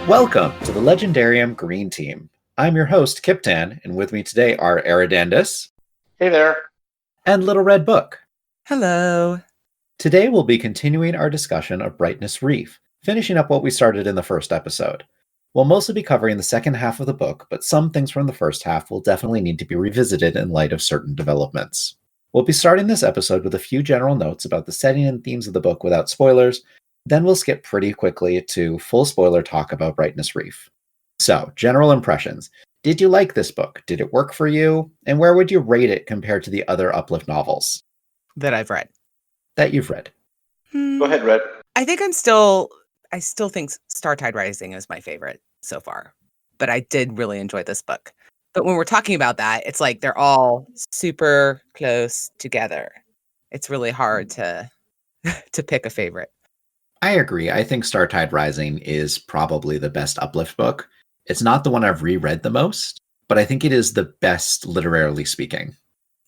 Welcome to the Legendarium Green Team. I'm your host, Kyptan, and with me today are Eradandis. Hey there. And Little Red Book. Hello. Today we'll be continuing our discussion of Brightness Reef, finishing up what we started in the first episode. We'll mostly be covering the second half of the book, but some things from the first half will definitely need to be revisited in light of certain developments. We'll be starting this episode with a few general notes about the setting and themes of the book without spoilers. Then we'll skip pretty quickly to full spoiler talk about Brightness Reef. So, general impressions. Did you like this book? Did it work for you? And where would you rate it compared to the other Uplift novels That I've read. that you've read? Go ahead, Red. I think I still think Startide Rising is my favorite so far. But I did really enjoy this book. But when we're talking about that, it's like they're all super close together. It's really hard to pick a favorite. I agree. I think Startide Rising is probably the best Uplift book. It's not the one I've reread the most, but I think it is the best literarily speaking.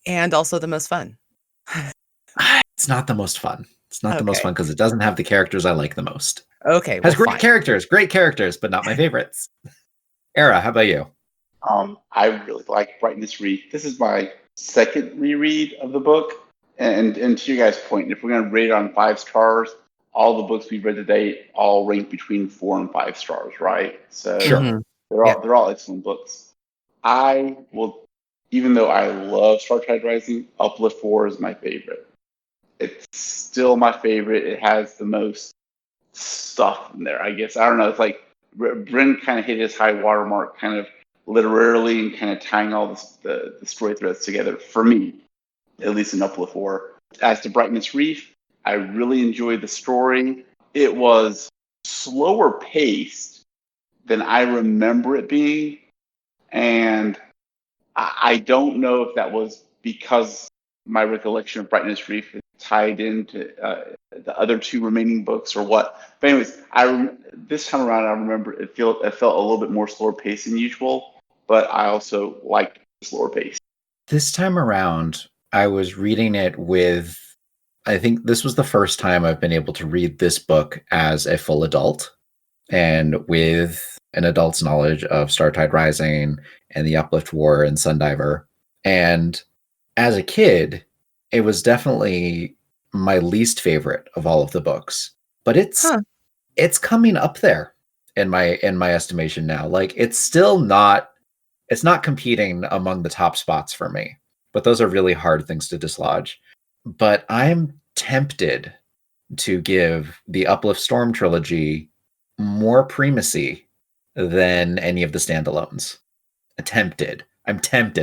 And also the most fun. It's not the most fun. It's not the most Okay. fun because it doesn't have the characters I like the most. Okay, Has well, great characters, but not my favorites. Era, how about you? I really like Brightness Reef. This is my second reread of the book. And to you guys' point, if we're going to rate it on 5 stars, all the books we've read today all rank between 4 and 5 stars, right? So Sure. they're all excellent books. I will, even though I love Startide Rising, Uplift 4 is my favorite. It's still my favorite. It has the most stuff in there, I guess. I don't know. It's like Bryn kind of hit his high watermark, kind of literally, and kind of tying all the story threads together for me, at least in Uplift 4. As to Brightness Reef, I really enjoyed the story. It was slower paced than I remember it being, and I don't know if that was because my recollection of Brightness Reef is tied into the other 2 remaining books or what. But anyways, this time around, I remember it felt a little bit more slower paced than usual, but I also liked the slower pace. This time around, I was reading it with, I think this was the first time I've been able to read this book as a full adult and with an adult's knowledge of Startide Rising and the Uplift War and Sundiver. And as a kid, it was definitely my least favorite of all of the books. But it's coming up there in my estimation now. Like it's not competing among the top spots for me. But those are really hard things to dislodge. But I'm tempted to give the Uplift Storm trilogy more primacy than any of the standalones. I'm tempted.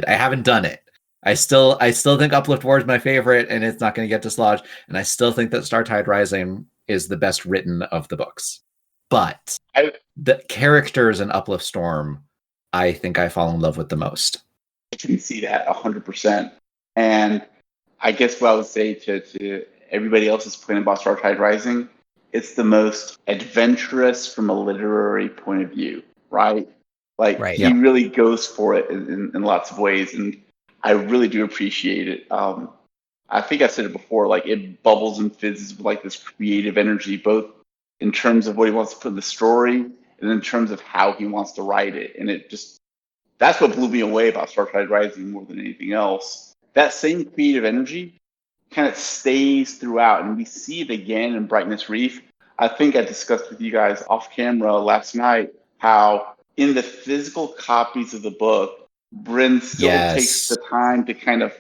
I haven't done it. I still think Uplift War is my favorite, and it's not going to get dislodged. And I still think that Startide Rising is the best written of the books. But the characters in Uplift Storm, I think I fall in love with the most. I can see that 100%. And I guess what I would say to everybody else's point about Startide Rising, it's the most adventurous from a literary point of view, right? Like he really goes for it in lots of ways, and I really do appreciate it. I think I said it before, like it bubbles and fizzes with like this creative energy, both in terms of what he wants to put in the story and in terms of how he wants to write it. And that's what blew me away about Startide Rising more than anything else. That same creative energy kind of stays throughout, and we see it again in Brightness Reef. I think I discussed with you guys off camera last night how in the physical copies of the book, Bryn still takes the time to kind of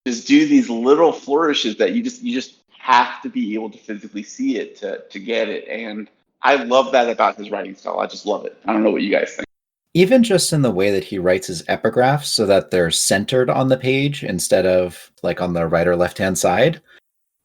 just do these little flourishes that you just have to be able to physically see it to get it. And I love that about his writing style. I just love it. I don't know what you guys think. Even just in the way that he writes his epigraphs so that they're centered on the page instead of like on the right or left-hand side,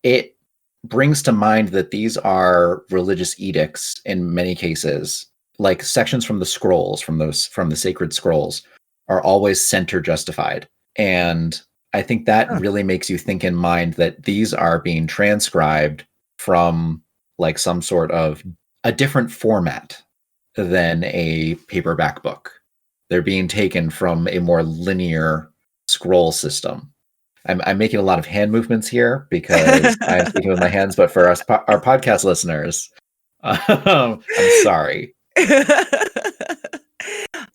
it brings to mind that these are religious edicts in many cases, like sections from the scrolls, from the sacred scrolls, are always center justified. And I think that really makes you think in mind that these are being transcribed from like some sort of a different format than a paperback book. They're being taken from a more linear scroll system. I'm making a lot of hand movements here because I'm speaking with my hands, but for our podcast listeners, I'm sorry.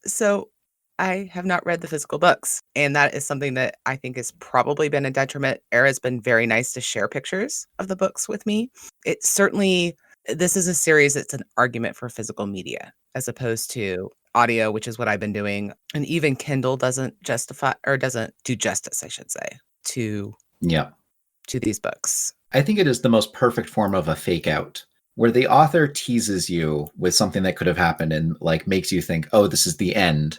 So I have not read the physical books, and that is something that I think has probably been a detriment. Era's been very nice to share pictures of the books with me. It certainly, this is a series that's an argument for physical media as opposed to audio, which is what I've been doing. And even Kindle doesn't justify or doesn't do justice, I should say, to Yeah. these books. I think it is the most perfect form of a fake out, where the author teases you with something that could have happened and like makes you think, oh, this is the end.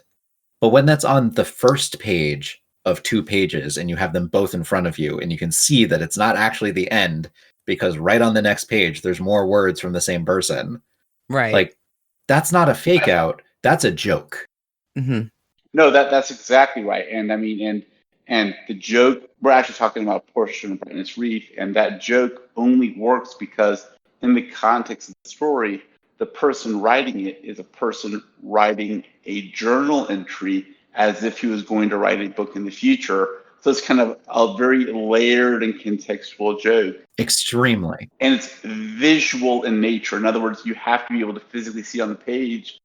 But when that's on the first page of 2 pages and you have them both in front of you and you can see that it's not actually the end because right on the next page, there's more words from the same person. Right. Like, that's not a fake out. That's a joke. Mm-hmm. No, that's exactly right. And I mean, and the joke, we're actually talking about a portion of Brightness Reef, and that joke only works because in the context of the story, the person writing it is a person writing a journal entry as if he was going to write a book in the future. So it's kind of a very layered and contextual joke. Extremely. And it's visual in nature. In other words, you have to be able to physically see on the page.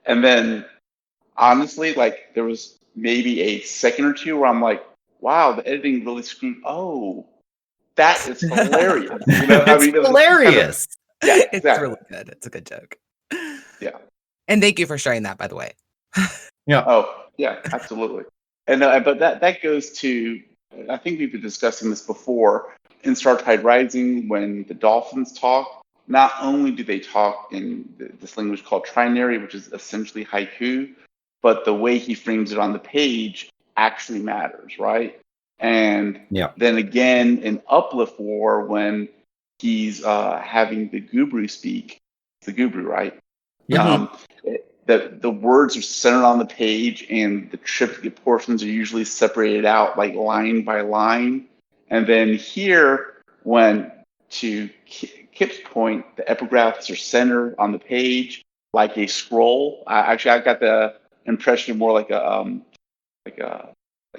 And then, honestly, like there was maybe a second or two where I'm like, wow, the editing really screwed. Oh, that is hilarious. You know, It's hilarious. Yeah, exactly. It's really good. It's a good joke. Yeah. And thank you for sharing that, by the way. Yeah. Oh, yeah, absolutely. And but that goes to, I think we've been discussing this before, in Star Tide Rising, when the dolphins talk, not only do they talk in this language called trinary, which is essentially haiku, but the way he frames it on the page actually matters, right? And then again in Uplift War, when he's having the Gubru speak, the Gubru, right? Yeah. The words are centered on the page, and the triplicate portions are usually separated out like line by line. And then here, when to Kip's point, the epigraphs are centered on the page like a scroll. I got the impression more like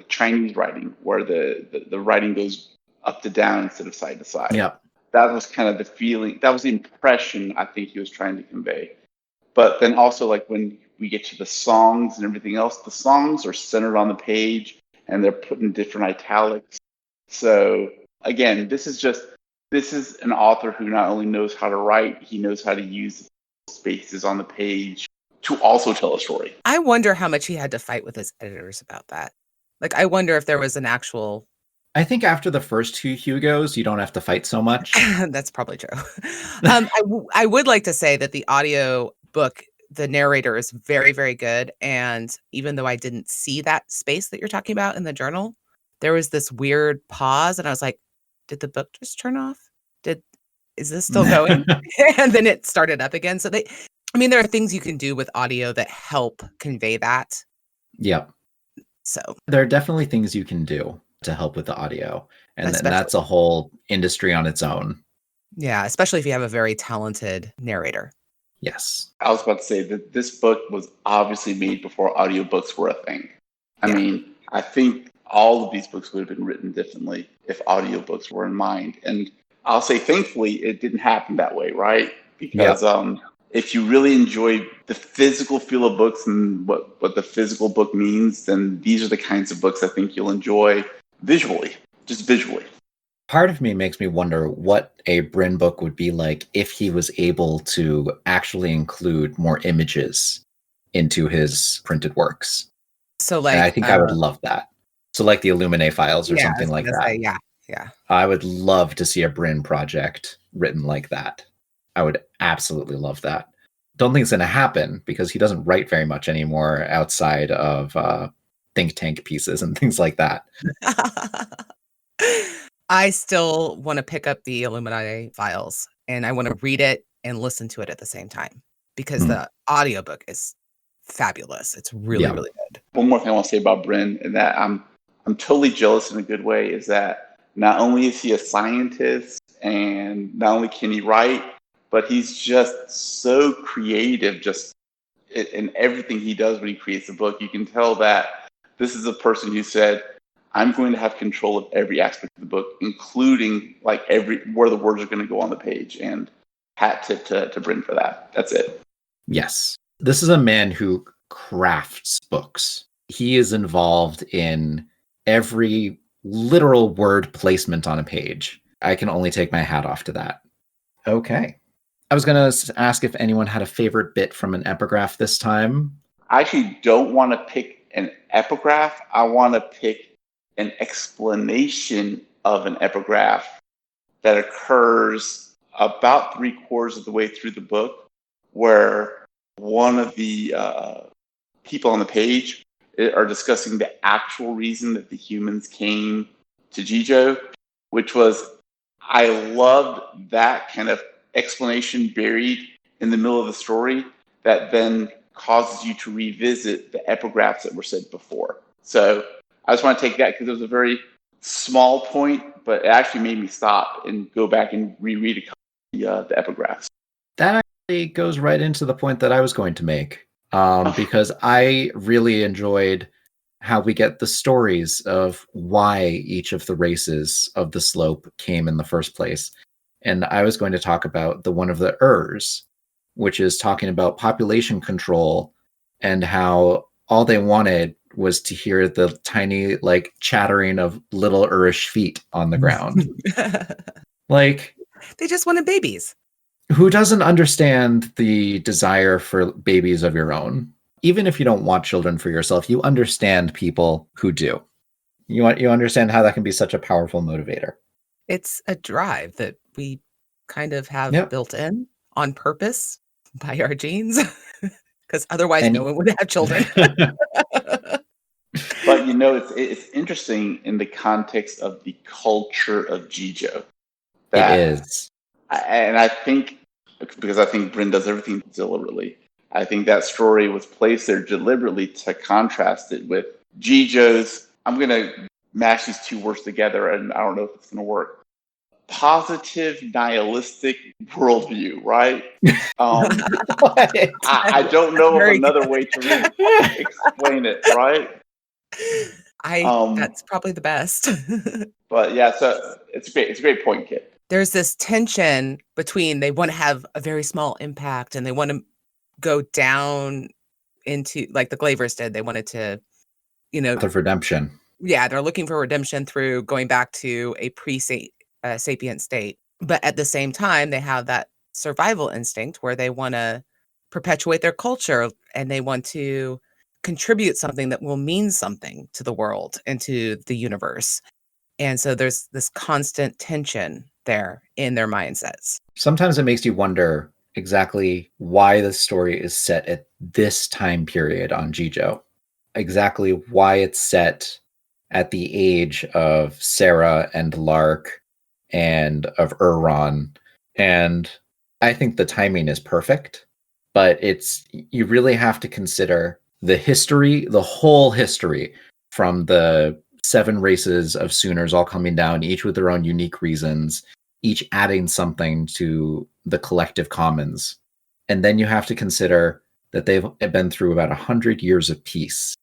Chinese writing, where the writing goes up to down instead of side to side. Yeah. That was kind of the feeling. That was the impression I think he was trying to convey. But then also, like when we get to the songs and everything else, the songs are centered on the page and they're put in different italics. So again, this is an author who not only knows how to write, he knows how to use spaces on the page to also tell a story. I wonder how much he had to fight with his editors about that. Like, I wonder if there was an actual... I think after the first 2 Hugos, you don't have to fight so much. That's probably true. I would like to say that the audio book, the narrator is very, very good. And even though I didn't see that space that you're talking about in the journal, there was this weird pause. And I was like, did the book just turn off? Is this still going? And then it started up again. So there are things you can do with audio that help convey that. Yeah. So there are definitely things you can do to help with the audio. And that's a whole industry on its own. Yeah, especially if you have a very talented narrator. Yes. I was about to say that this book was obviously made before audiobooks were a thing. I mean, I think all of these books would have been written differently if audiobooks were in mind. And I'll say, thankfully, it didn't happen that way, right? Because if you really enjoy the physical feel of books and what the physical book means, then these are the kinds of books I think you'll enjoy visually, just visually. Part of me makes me wonder what a Bryn book would be like if he was able to actually include more images into his printed works. So like, and I think I would love that. So like the Illuminae files or something like that. Yeah. I would love to see a Bryn project written like that. I would absolutely love that. Don't think it's going to happen because he doesn't write very much anymore outside of think tank pieces and things like that. I still want to pick up the Illuminae files and I want to read it and listen to it at the same time because the audiobook is fabulous. It's really, really good. One more thing I want to say about Bryn, and that I'm totally jealous in a good way, is that not only is he a scientist and not only can he write, but he's just so creative just in everything he does when he creates a book. You can tell that this is a person who said, I'm going to have control of every aspect of the book, including like where the words are going to go on the page. And hat tip to Bryn for that. That's it. Yes. This is a man who crafts books. He is involved in every literal word placement on a page. I can only take my hat off to that. Okay. I was going to ask if anyone had a favorite bit from an epigraph this time. I actually don't want to pick an epigraph. I want to pick an explanation of an epigraph that occurs about 3/4 of the way through the book, where one of the people on the page are discussing the actual reason that the humans came to Jijo, which was, I loved that kind of explanation buried in the middle of the story that then causes you to revisit the epigraphs that were said before. So I just want to take that because it was a very small point, but it actually made me stop and go back and reread a couple of the epigraphs. That actually goes right into the point that I was going to make, because I really enjoyed how we get the stories of why each of the races of the slope came in the first place. And I was going to talk about the one of the Urs, which is talking about population control and how all they wanted was to hear the tiny, like, chattering of little Urish feet on the ground. Like, they just wanted babies. Who doesn't understand the desire for babies of your own? Even if you don't want children for yourself, you understand people who do. You understand how that can be such a powerful motivator. It's a drive that we kind of have built in on purpose by our genes, because otherwise no one would have children. But you know, it's interesting in the context of the culture of Jijo. It is. And I think, because I think Bryn does everything deliberately, I think that story was placed there deliberately to contrast it with Jijo's, I'm going to mash these two words together, and I don't know if it's going to work, positive nihilistic worldview, right? I don't know of another way to really explain it, right? That's probably the best. But yeah, so it's a great point, Kit. There's this tension between they want to have a very small impact and they want to go down into, like the Glavers did. They wanted to, the redemption. Yeah, they're looking for redemption through going back to a pre-sapient state. But at the same time, they have that survival instinct where they want to perpetuate their culture and they want to contribute something that will mean something to the world and to the universe. And so there's this constant tension there in their mindsets. Sometimes it makes you wonder exactly why the story is set at this time period on Jijo. Exactly why it's set at the age of Sarah and Lark and of Euron. And I think the timing is perfect, but you really have to consider the history, the whole history, from the 7 races of Sooners all coming down, each with their own unique reasons, each adding something to the collective commons. And then you have to consider that they've been through about 100 years of peace.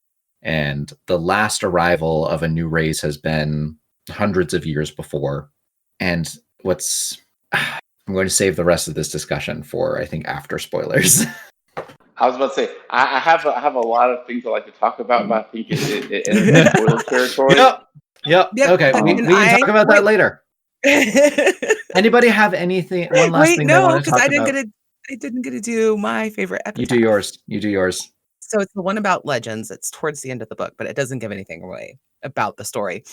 And the last arrival of a new race has been hundreds of years before. And I'm going to save the rest of this discussion for, I think, after spoilers. I was about to say, I have a lot of things I like to talk about, but I think it's spoiler territory. Yep. Okay, we can talk about that later. Anybody have anything? One last thing they want to talk about? I didn't get to do my favorite episode. You do yours. So it's the one about legends. It's towards the end of the book, but it doesn't give anything away about the story.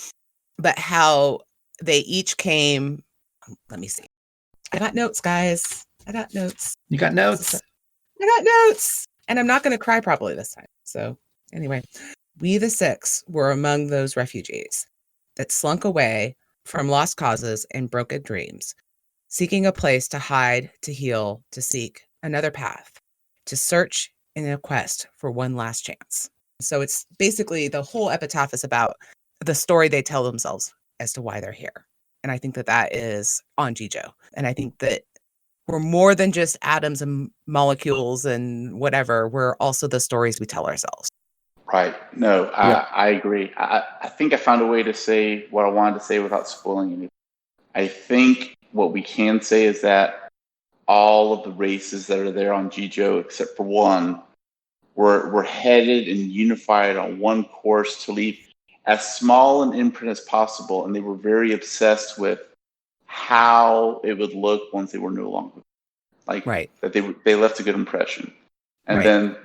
But how they each came. Let me see. I got notes, guys. I got notes. You got notes? I got notes. And I'm not going to cry properly this time. So anyway, we the 6 were among those refugees that slunk away from lost causes and broken dreams, seeking a place to hide, to heal, to seek another path, to search in a quest for one last chance. So it's basically the whole epitaph is about the story they tell themselves as to why they're here. And I think that is on Jijo. And I think that we're more than just atoms and molecules and whatever. We're also the stories we tell ourselves. Right. No, I agree. I think I found a way to say what I wanted to say without spoiling anything. I think what we can say is that all of the races that are there on Jijo, except for one, were headed and unified on one course to leave as small an imprint as possible, and they were very obsessed with how it would look once they were no longer. Like Right. that they left a good impression. And Right. then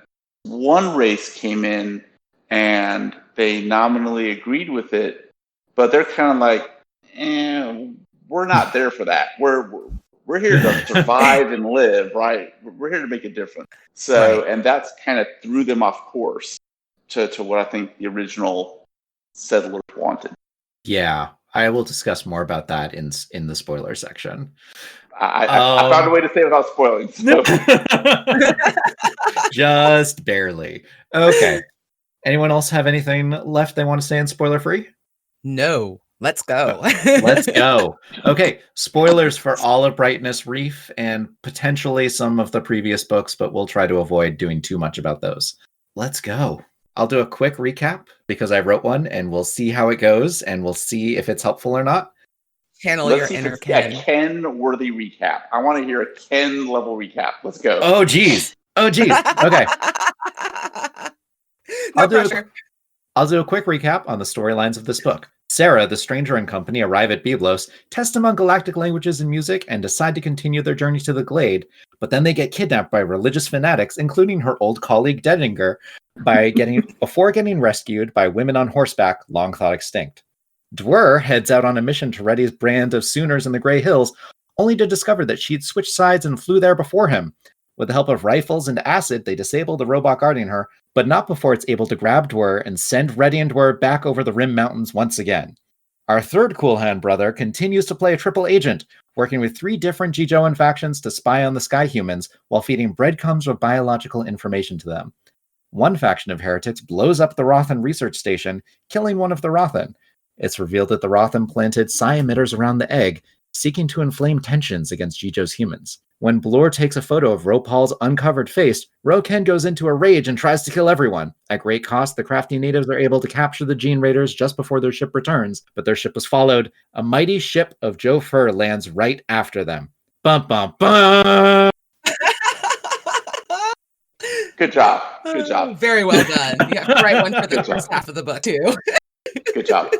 one race came in and they nominally agreed with it, but they're kind of like, we're not there for that. We're here to survive and live, right? We're here to make a difference. So, Right. and that's kind of threw them off course to what I think the original settlers wanted. Yeah, I will discuss more about that in the spoiler section. I found a way to say it without spoiling. So. Just barely. Okay. Anyone else have anything left they want to say in spoiler free? No. Let's go. Let's go. Okay. Spoilers for all of Brightness Reef and potentially some of the previous books, but we'll try to avoid doing too much about those. Let's go. I'll do a quick recap because I wrote one and we'll see how it goes and we'll see if it's helpful or not. Channel your inner Ken. A Ken-worthy recap. I want to hear a Ken-level recap. Let's go. Oh, geez. Okay. No pressure. I'll do a quick recap on the storylines of this book. Sarah, the stranger and company arrive at Byblos, test among galactic languages and music, and decide to continue their journey to the Glade. But then they get kidnapped by religious fanatics, including her old colleague Dedinger, before getting rescued by women on horseback, long thought extinct. Dwyer heads out on a mission to ready his brand of Sooners in the Grey Hills, only to discover that she'd switched sides and flew there before him. With the help of rifles and acid, they disable the robot guarding her, but not before it's able to grab Dwyer and send Reddy and Dwyer back over the Rim Mountains once again. Our third Cool Hand brother continues to play a triple agent, working with 3 different Jijoan factions to spy on the Sky Humans while feeding breadcrumbs of biological information to them. One faction of heretics blows up the Rothan research station, killing one of the Rothan. It's revealed that the Rothan planted psi emitters around the egg, seeking to inflame tensions against Jijo's humans. When Blore takes a photo of Ropal's uncovered face, Roken goes into a rage and tries to kill everyone. At great cost, the crafty natives are able to capture the Gene Raiders just before their ship returns, but their ship is followed. A mighty ship of Joe Fur lands right after them. Bum, bum, bum! Good job. Good job. Very well done. You got the right one for the first half of the book, too. Good job.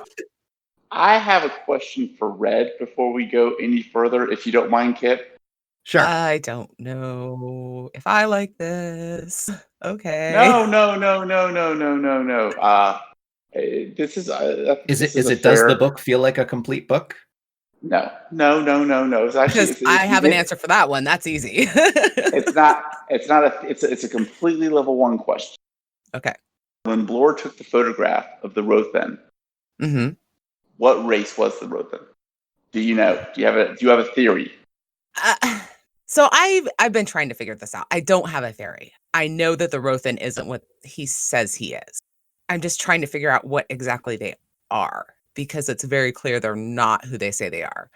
I have a question for Red before we go any further, if you don't mind, Kip. Sure. I don't know if I like this. Okay. No. This is. Does the book feel like a complete book? No. It's actually. Because I have an answer for that one. That's easy. It's not. It's a completely level 1 question. Okay. When Blore took the photograph of the Rothan, what race was the Rothan? Do you know? Do you have a theory? So I've been trying to figure this out. I don't have a theory. I know that the Rothan isn't what he says he is. I'm just trying to figure out what exactly they are, because it's very clear they're not who they say they are.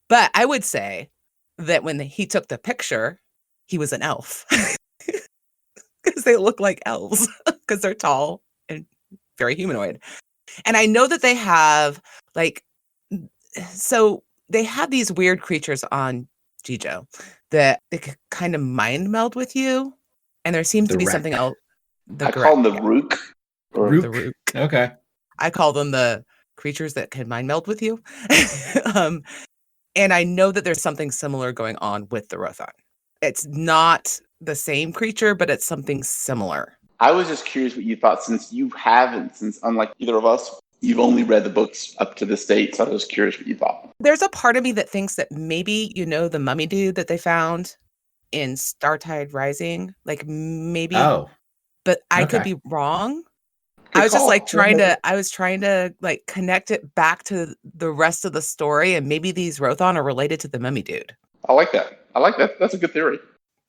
But I would say that when he took the picture, he was an elf. Because they look like elves, because they're tall and very humanoid. And I know that they have so they have these weird creatures on Jijo that they could kind of mind meld with you. And there seems to be something else. I call them the Rook. The Rook. Okay. I call them the creatures that can mind meld with you. And I know that there's something similar going on with the Rothan. It's not the same creature, but it's something similar. I was just curious what you thought, since unlike either of us, you've only read the books up to this date, so I was curious what you thought. There's a part of me that thinks that maybe, the mummy dude that they found in Startide Rising, maybe. Oh. But I could be wrong. Good I was call. just trying to connect it back to the rest of the story, and maybe these Rothan are related to the mummy dude. I like that. That's a good theory.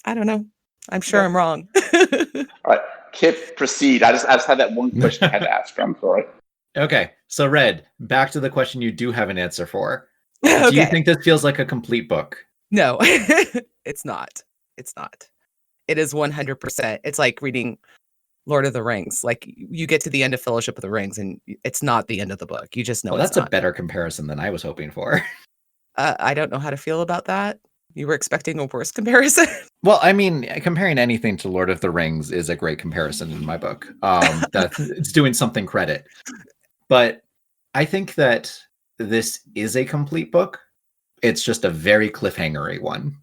I don't know. I'm sure I'm wrong. All right, Kip, proceed. I just had that one question I had to ask. I'm sorry. Okay, so Red, back to the question you do have an answer for. Okay. Do you think this feels like a complete book? No, it's not. It's not. It is 100%. It's like reading Lord of the Rings. You get to the end of Fellowship of the Rings, and it's not the end of the book. You just know. Well, that's a better comparison than I was hoping for. I don't know how to feel about that. You were expecting a worse comparison? Well, I mean, comparing anything to Lord of the Rings is a great comparison in my book. That it's doing something credit. But I think that this is a complete book. It's just a very cliffhangery one.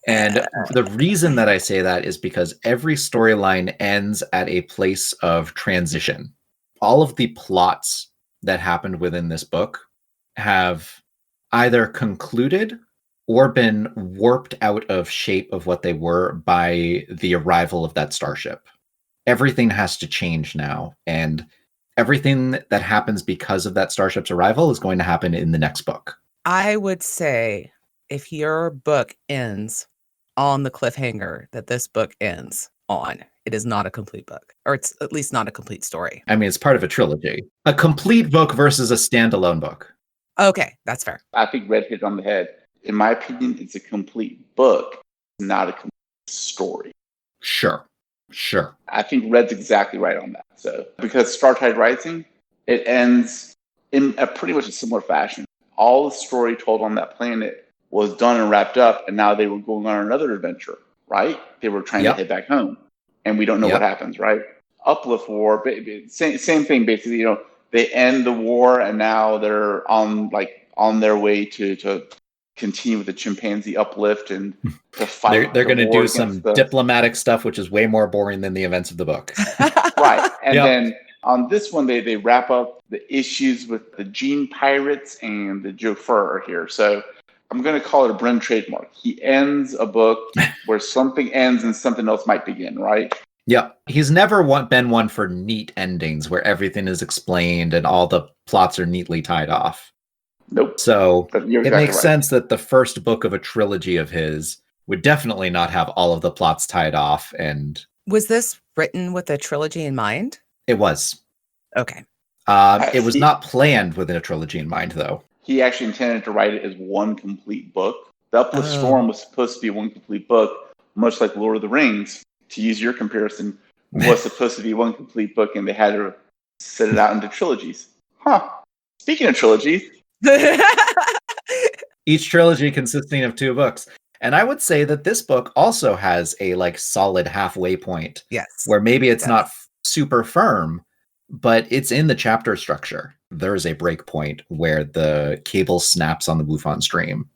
And the reason that I say that is because every storyline ends at a place of transition. All of the plots that happened within this book have either concluded or been warped out of shape of what they were by the arrival of that starship. Everything has to change now, and everything that happens because of that starship's arrival is going to happen in the next book. I would say if your book ends on the cliffhanger that this book ends on, it is not a complete book, or it's at least not a complete story. I mean, it's part of a trilogy. A complete book versus a standalone book. Okay, that's fair. I think Red hit it on the head. In my opinion, it's a complete book, not a complete story. Sure. I think Red's exactly right on that. So, because Star Tide Rising, it ends in a pretty much a similar fashion. All the story told on that planet was done and wrapped up, and now they were going on another adventure, right? They were trying to head back home, and we don't know what happens, right? Uplift War, same thing, basically. You know, they end the war, and now they're on their way to continue with the chimpanzee uplift and to fight. They're going to do some diplomatic stuff, which is way more boring than the events of the book. Right. And then on this one, they wrap up the issues with the gene pirates and the Jofur here. So I'm going to call it a Bren trademark. He ends a book where something ends and something else might begin, right? Yeah. He's never been one for neat endings where everything is explained and all the plots are neatly tied off. Nope. So it makes right. sense that the first book of a trilogy of his would definitely not have all of the plots tied off. And was this written with a trilogy in mind? It was. Okay. It was not planned within a trilogy in mind, though. He actually intended to write it as one complete book. The Uplift Storm was supposed to be one complete book, much like Lord of the Rings, to use your comparison, was supposed to be one complete book, and they had to set it out into trilogies. Speaking of trilogies, each trilogy consisting of 2 books. And I would say that this book also has a solid halfway point. Yes. Where maybe it's not super firm, but it's in the chapter structure. There's a break point where the cable snaps on the Wufan stream.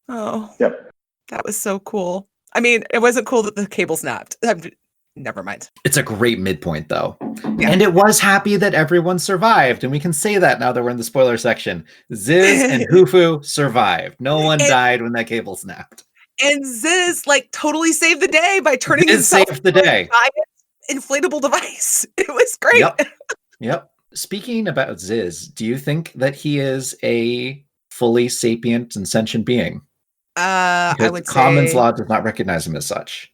Oh. Yep. That was so cool. I mean, it wasn't cool that the cable snapped. Never mind. It's a great midpoint, though. Yeah. And it was happy that everyone survived. And we can say that now that we're in the spoiler section. Ziz and Hufu survived. No one died when that cable snapped. And Ziz totally saved the day by turning himself saved the day. A giant inflatable device. It was great. Yep. Speaking about Ziz, do you think that he is a fully sapient and sentient being? I would say Commons law does not recognize him as such.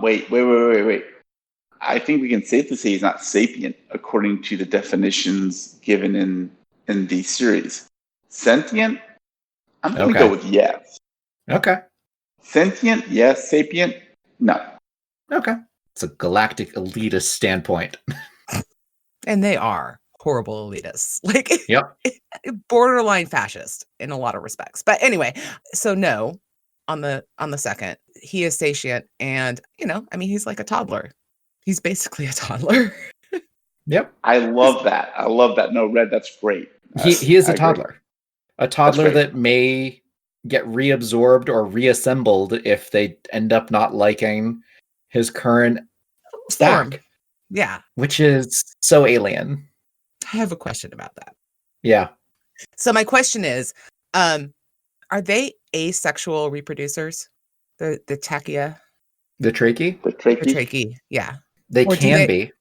Wait. I think we can safely say he's not sapient according to the definitions given in the series. Sentient? I'm going to go with yes. Okay. Sentient? Yes. Sapient? No. Okay. It's a galactic elitist standpoint. And they are horrible elitists. Yep. Borderline fascist in a lot of respects. But anyway, so no, on the second, he is sentient, and he's like a toddler. He's basically a toddler. Yep. I love that. No, Red, that's great. He is a toddler. A toddler that may get reabsorbed or reassembled if they end up not liking his current stack. Yeah. Which is so alien. I have a question about that. Yeah. So my question is, are they asexual reproducers? The tachia? The trachea? The trachea? The trachea, yeah. They can be.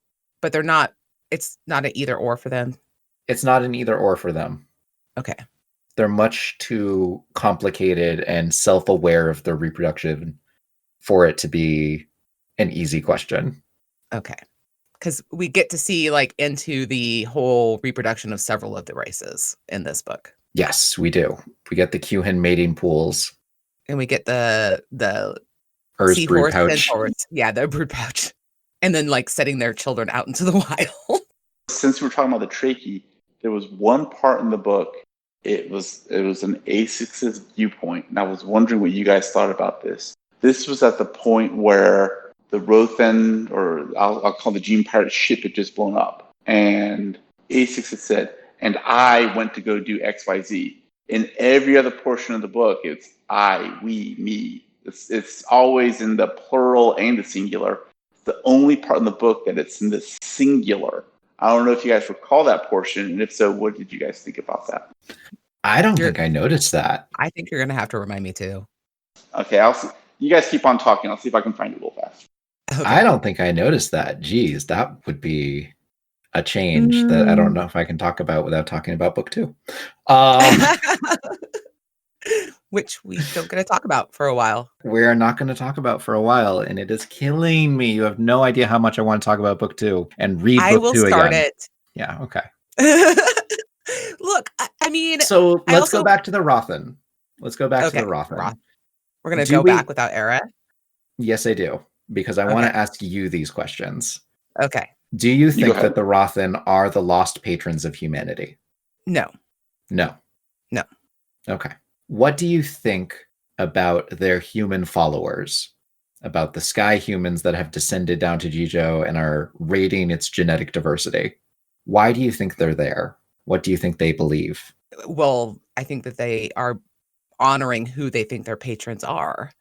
But they're not, it's not an either or for them? It's not an either or for them. Okay. They're much too complicated and self-aware of their reproduction for it to be an easy question. Okay. Because we get to see into the whole reproduction of several of the races in this book. Yes, we do. We get the Kuhin mating pools. And we get the Urs brood pouch. Yeah, the brood pouch. And then setting their children out into the wild. Since we're talking about the trachea, there was one part in the book It was an A6's viewpoint, and I was wondering what you guys thought about this. This was at the point where the Rothan, or I'll call the Gene Pirate ship, had just blown up, and A6 had said, "And I went to go do X, Y, Z." In every other portion of the book, it's I, we, me. It's always in the plural and the singular. It's the only part in the book that it's in the singular. I don't know if you guys recall that portion, and if so, what did you guys think about that? I don't think I noticed that. I think you're gonna have to remind me too. Okay, I'll see. You guys keep on talking. I'll see if I can find it real fast. Okay. I don't think I noticed that. Geez, that would be a change that I don't know if I can talk about without talking about book 2. Which we don't get to talk about for a while. We're not going to talk about for a while, and it is killing me. You have no idea how much I want to talk about book 2 and read book 2 again. I will start it. Yeah, okay. Look, I mean... So let's go back to the Rothan. Let's go back to the Rothan. We're going to go back without Era? Yes, I do, because I want to ask you these questions. Okay. Do you think that the Rothan are the lost patrons of humanity? No. No. No. Okay. What do you think about their human followers? About the sky humans that have descended down to Jijo and are raiding its genetic diversity? Why do you think they're there? What do you think they believe? Well, I think that they are honoring who they think their patrons are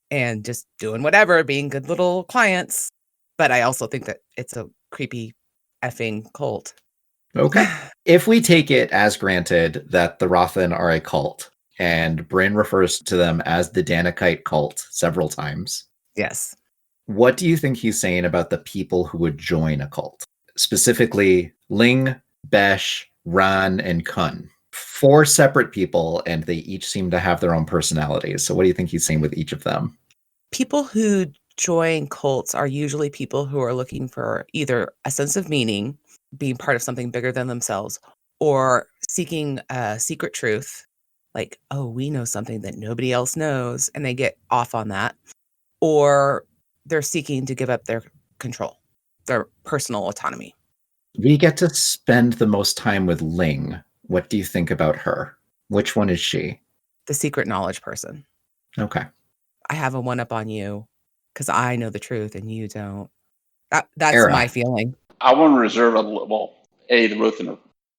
and just doing whatever, being good little clients. But I also think that it's a creepy effing cult. Okay. If we take it as granted that the Rothan are a cult, and Bryn refers to them as the Danakite cult several times. Yes. What do you think he's saying about the people who would join a cult? Specifically, Ling, Besh, Ran, and Kun. 4 separate people, and they each seem to have their own personalities. So what do you think he's saying with each of them? People who join cults are usually people who are looking for either a sense of meaning, being part of something bigger than themselves, or seeking a secret truth. Like, oh, we know something that nobody else knows, and they get off on that. Or they're seeking to give up their control, their personal autonomy. We get to spend the most time with Ling. What do you think about her? Which one is she? The secret knowledge person. Okay. I have a one-up on you because I know the truth and you don't. That's Era. my feeling. I want to reserve the Rothan are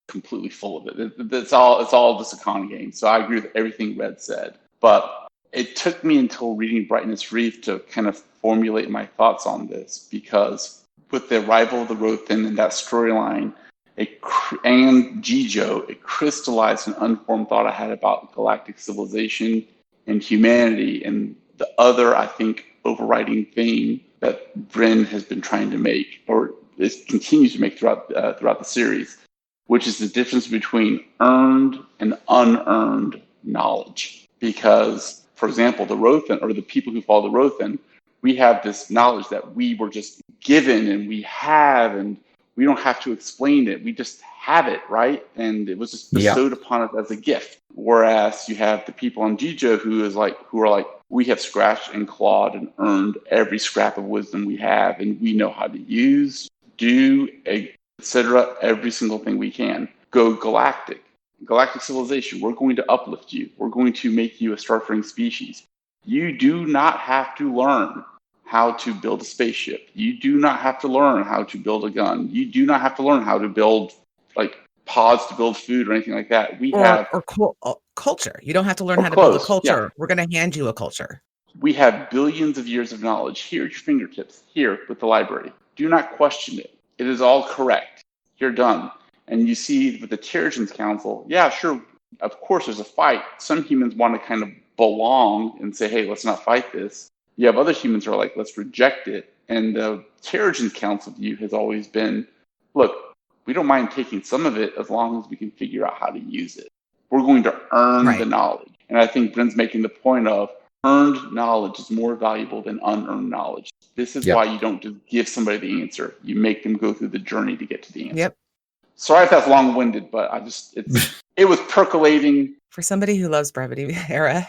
completely full of it. It's all the Sakan game. So I agree with everything Red said. But it took me until reading Brightness Reef to kind of formulate my thoughts on this, because with the arrival of the Rothan and that storyline, and Jijo, it crystallized an unformed thought I had about galactic civilization and humanity, and the other, I think, overriding theme that Bryn has been trying to make, or continues to make throughout the series, which is the difference between earned and unearned knowledge. Because, for example, the Rothan, or the people who follow the Rothan, we have this knowledge that we were just given and we have, and we don't have to explain it. We just have it, right? And it was just bestowed upon us as a gift. Whereas you have the people on Jijo who are like, we have scratched and clawed and earned every scrap of wisdom we have, and we know how to use, do, etc. every single thing we can. Go galactic civilization. We're going to uplift you. We're going to make you a starfaring species. You do not have to learn how to build a spaceship. You do not have to learn how to build a gun. You do not have to learn how to build pods to build food or anything like that. Culture. You don't have to learn how to build a culture. Yeah. We're going to hand you a culture. We have billions of years of knowledge here at your fingertips, here with the library. Do not question it. It is all correct. You're done. And you see with the Terrigens Council, yeah, sure, of course there's a fight. Some humans want to kind of belong and say, hey, let's not fight this. You have other humans who are like, let's reject it. And the Terrigens Council view has always been, look, we don't mind taking some of it as long as we can figure out how to use it. We're going to earn the knowledge. And I think Bryn's making the point of earned knowledge is more valuable than unearned knowledge. This is why you don't just give somebody the answer. You make them go through the journey to get to the answer. Yep. Sorry if that's long-winded, but it was percolating. For somebody who loves brevity, Era.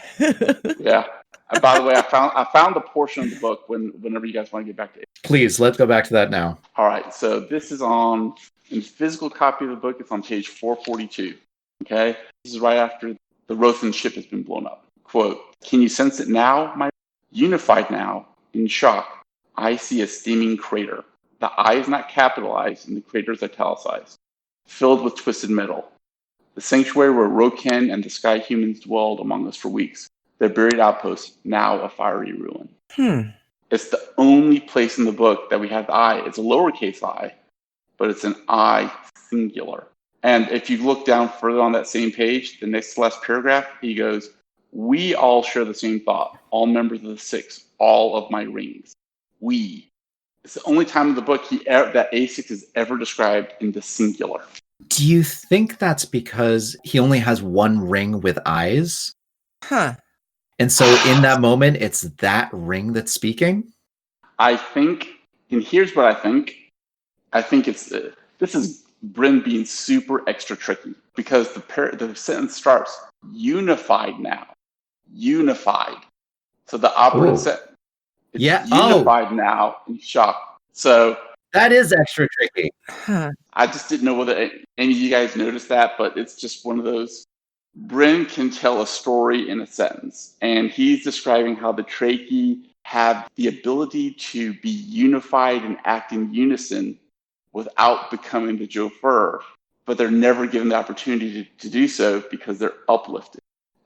Yeah. And by the way, I found the portion of the book whenever you guys want to get back to it. Please, let's go back to that now. All right. So this is in the physical copy of the book, it's on page 442. Okay? This is right after the Rothan ship has been blown up. Quote, "Can you sense it now, my unified now, in shock? I see a steaming crater. The I is not capitalized and the crater is italicized, filled with twisted metal. The sanctuary where Roken and the sky humans dwelled among us for weeks. Their buried outpost, now a fiery ruin." It's the only place in the book that we have the I. It's a lowercase I, but it's an I singular. And if you look down further on that same page, the next to last paragraph, he goes, "We all share the same thought, all members of the six, all of my rings. We." It's the only time in the book that A6 is ever described in the singular. Do you think that's because he only has one ring with eyes? Huh. And so in that moment, it's that ring that's speaking? I think, and here's what I think. I think it's, this is Bryn being super extra tricky because the sentence starts, "Unified now." Unified. So the operative sentence. It's unified now in shock. So that is extra tricky. Huh. I just didn't know whether any of you guys noticed that, but it's just one of those. Bryn can tell a story in a sentence, and he's describing how the Trachea have the ability to be unified and act in unison without becoming the Jofur, but they're never given the opportunity to do so because they're uplifted.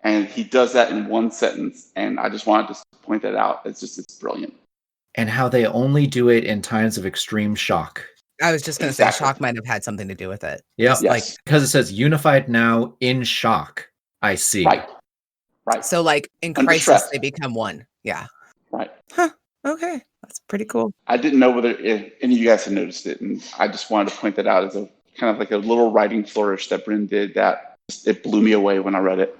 And he does that in one sentence, and I just wanted to point that out. It's brilliant. And how they only do it in times of extreme shock. I was just going to say shock might have had something to do with it. Yeah, yes. Like because it says unified now in shock. I see. Right. So like in crisis, they become one. Yeah. Right. Huh. Okay. That's pretty cool. I didn't know whether any of you guys had noticed it, and I just wanted to point that out as a kind of like a little writing flourish that Bryn did that it blew me away when I read it.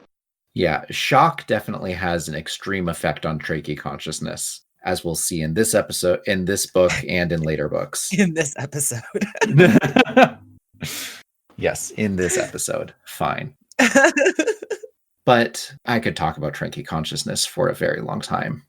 Yeah, shock definitely has an extreme effect on Trachea consciousness, as we'll see in this episode, in this book, and in later books. In this episode. Yes, in this episode. Fine. But I could talk about Trachea consciousness for a very long time.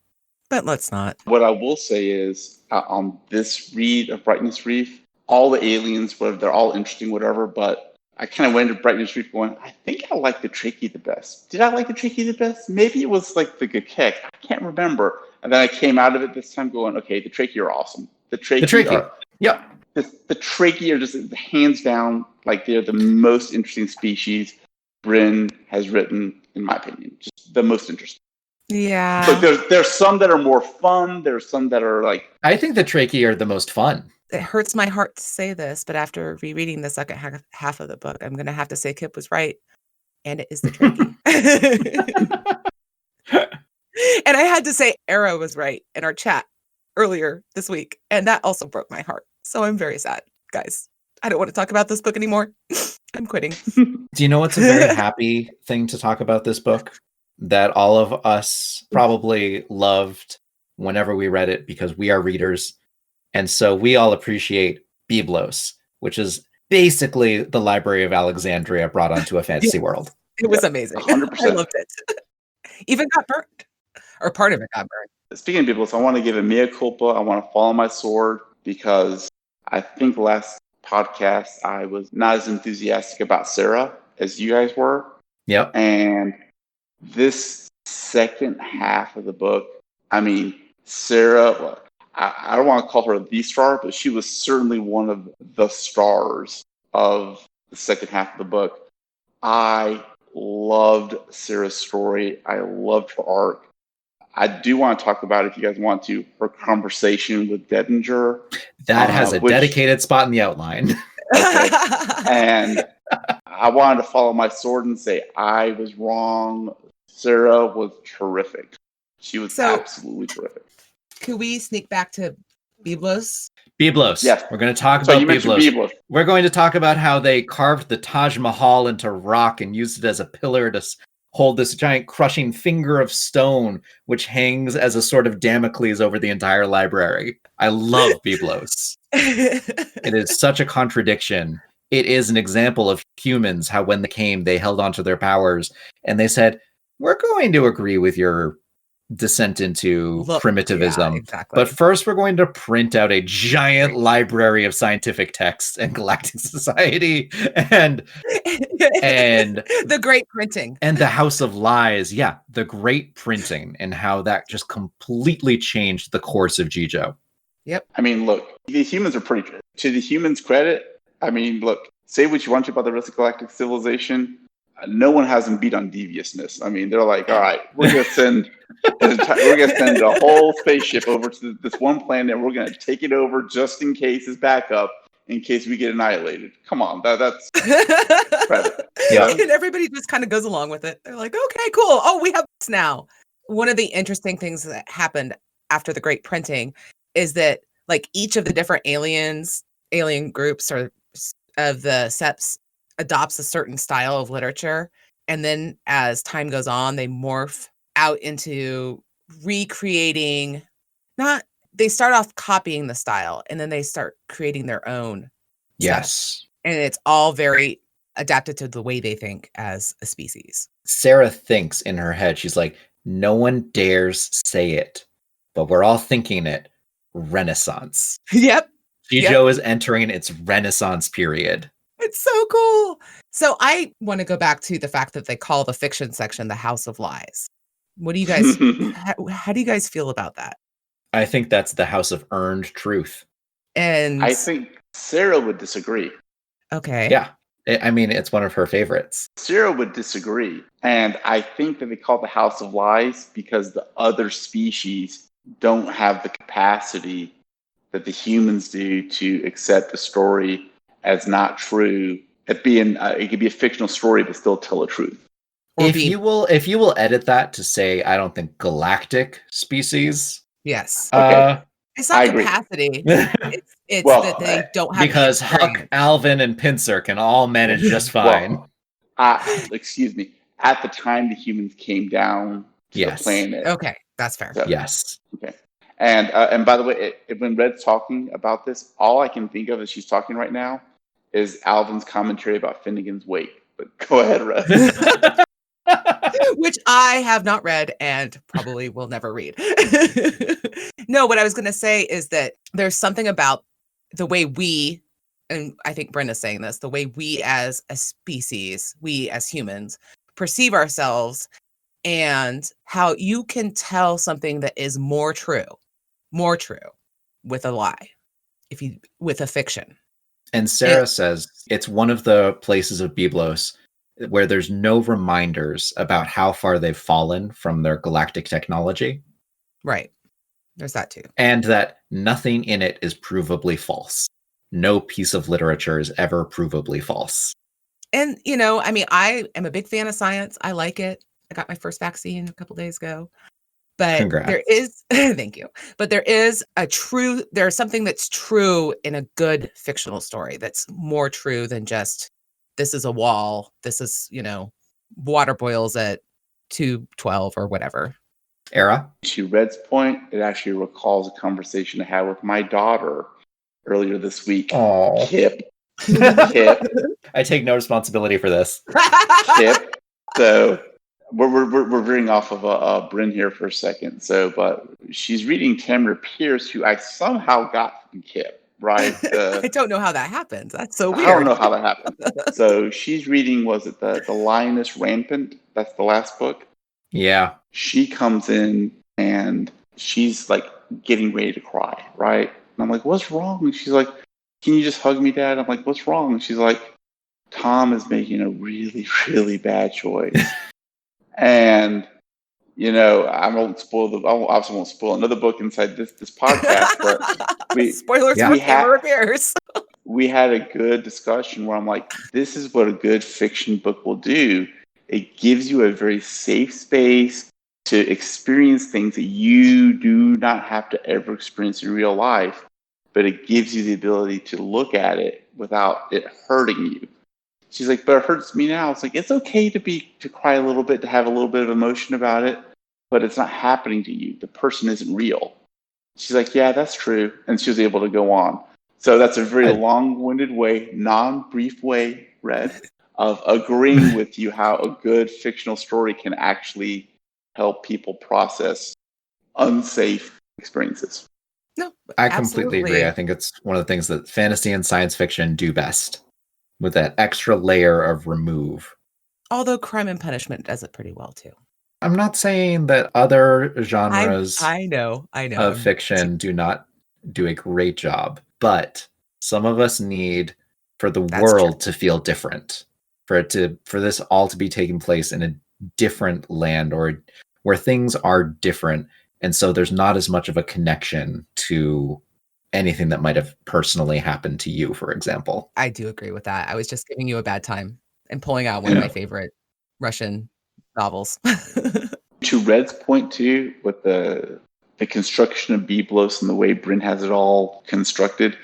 But let's not. What I will say is, on this read of Brightness Reef, all the aliens, whatever, they're all interesting, whatever, but I kind of went to Brightness Reef going, I think I like the Trachea the best. Did I like the Trachea the best? Maybe it was like the Gakek. I can't remember. And then I came out of it this time going, okay, the Trachea are awesome. The Trachea. Yep. The Trachea are just hands down, like they're the most interesting species Bryn has written, in my opinion. Just the most interesting. Yeah. But there's some that are more fun. There's some that are like... I think the Trachea are the most fun. It hurts my heart to say this, but after rereading the second half of the book, I'm going to have to say Kip was right. And it is the Trachea. And I had to say Era was right in our chat earlier this week. And that also broke my heart. So I'm very sad, guys. I don't want to talk about this book anymore. I'm quitting. Do you know what's a very happy thing to talk about this book? That all of us probably loved whenever we read it because we are readers. And so we all appreciate Byblos, which is basically the Library of Alexandria brought onto a fantasy world. It was amazing. 100%. I loved it. Even got burned. Or part of it got burned. Speaking of Byblos, I want to give a mea culpa. I want to fall on my sword because I think last podcast I was not as enthusiastic about Sarah as you guys were. Yep. And this second half of the book, I mean, Sarah... I don't want to call her the star, but she was certainly one of the stars of the second half of the book. I loved Sarah's story. I loved her arc. I do want to talk about, if you guys want to, her conversation with Dedinger. That has a dedicated spot in the outline. Okay. And I wanted to follow my sword and say I was wrong. Sarah was terrific. She was absolutely terrific. Could we sneak back to Byblos? Byblos. Yes. We're going to talk about Byblos. We're going to talk about how they carved the Taj Mahal into rock and used it as a pillar to hold this giant crushing finger of stone, which hangs as a sort of Damocles over the entire library. I love Byblos. It is such a contradiction. It is an example of humans, how when they came, they held onto their powers and they said, we're going to agree with your descent into Yeah, primitivism. exactly. But first, we're going to print out a giant library of scientific texts and Galactic Society and the great printing and the House of Lies. Yeah, the great printing and how that just completely changed the course of Jijo. Yep. I mean, look, the humans are pretty good. To the humans' credit, I mean, look, say what you want to about the rest of galactic civilization. No one has them beat on deviousness. I mean, they're like, all right, we're gonna send a whole spaceship over to this one planet, and we're gonna take it over just in case as backup, in case we get annihilated. Come on, that's credit. Yeah. And everybody just kind of goes along with it. They're like, okay, cool. Oh, we have this now. One of the interesting things that happened after the great printing is that like each of the different alien groups or of the seps adopts a certain style of literature, and then as time goes on they morph out into recreating. They start off copying the style and then they start creating their own. Yes. And it's all very adapted to the way they think as a species. Sarah thinks in her head, she's like, no one dares say it, but we're all thinking it. Renaissance. Yep. Jijo is entering its Renaissance period. It's so cool. So I want to go back to the fact that they call the fiction section the House of Lies. What do you guys, how do you guys feel about that? I think that's the House of Earned Truth. And I think Sarah would disagree. Okay. Yeah. I mean, it's one of her favorites. Sarah would disagree. And I think that they call it the House of Lies because the other species don't have the capacity that the humans do to accept a story as not true. It could be a fictional story, but still tell the truth. If you will edit that to say, I don't think galactic species. Yes. Okay. It's not capacity. It's that they don't have because Huck, Alvin, and Pincer can all manage just fine. Excuse me. At the time the humans came down to the planet. Okay, that's fair. So, yes. Okay. And by the way, when Red's talking about this, all I can think of as she's talking right now is Alvin's commentary about Finnegan's Wake. But go ahead, Red. Which I have not read and probably will never read. No, what I was going to say is that there's something about the way we, and I think Brenda's saying this, the way we as a species, we as humans, perceive ourselves and how you can tell something that is more true with a lie, with a fiction. And Sarah says it's one of the places of Byblos where there's no reminders about how far they've fallen from their galactic technology. Right. There's that too. And that nothing in it is provably false. No piece of literature is ever provably false. And, I mean, I am a big fan of science. I like it. I got my first vaccine a couple days ago. But Congrats. There is, thank you. But there's something that's true in a good fictional story that's more true than just, this is a wall. This is, water boils at 212 or whatever. Era? To Red's point, it actually recalls a conversation I had with my daughter earlier this week. Oh, Kip. I take no responsibility for this. Kip. So we're veering off of Bryn here for a second. So, but she's reading Tamara Pierce, who I somehow got from Kip. Right? I don't know how that happens. That's so weird. I don't know how that happened. So she's reading, was it the Lioness Rampant? That's the last book. Yeah. She comes in and she's like getting ready to cry, right? And I'm like, what's wrong? And she's like, can you just hug me, Dad? I'm like, what's wrong? And she's like, Tom is making a really, really bad choice. And I obviously won't spoil another book inside this podcast, but spoilers for Tamara Pierce. We had a good discussion where I'm like, this is what a good fiction book will do. It gives you a very safe space to experience things that you do not have to ever experience in real life, but it gives you the ability to look at it without it hurting you. She's like, but it hurts me now. It's like, it's okay to cry a little bit, to have a little bit of emotion about it, but it's not happening to you. The person isn't real. She's like, yeah, that's true. And she was able to go on. So that's a very long-winded way, non-brief way, Red, of agreeing with you how a good fictional story can actually help people process unsafe experiences. No, I completely agree. absolutely. I think it's one of the things that fantasy and science fiction do best, with that extra layer of remove. Although Crime and Punishment does it pretty well too. I'm not saying that other genres I know. of fiction do not do a great job, but some of us need for the That's true. world to feel different, for this all to be taking place in a different land or where things are different, and so there's not as much of a connection to anything that might have personally happened to you, for example. I do agree with that. I was just giving you a bad time and pulling out one of my favorite Russian novels. To Red's point too, with the construction of Byblos and the way Bryn has it all constructed,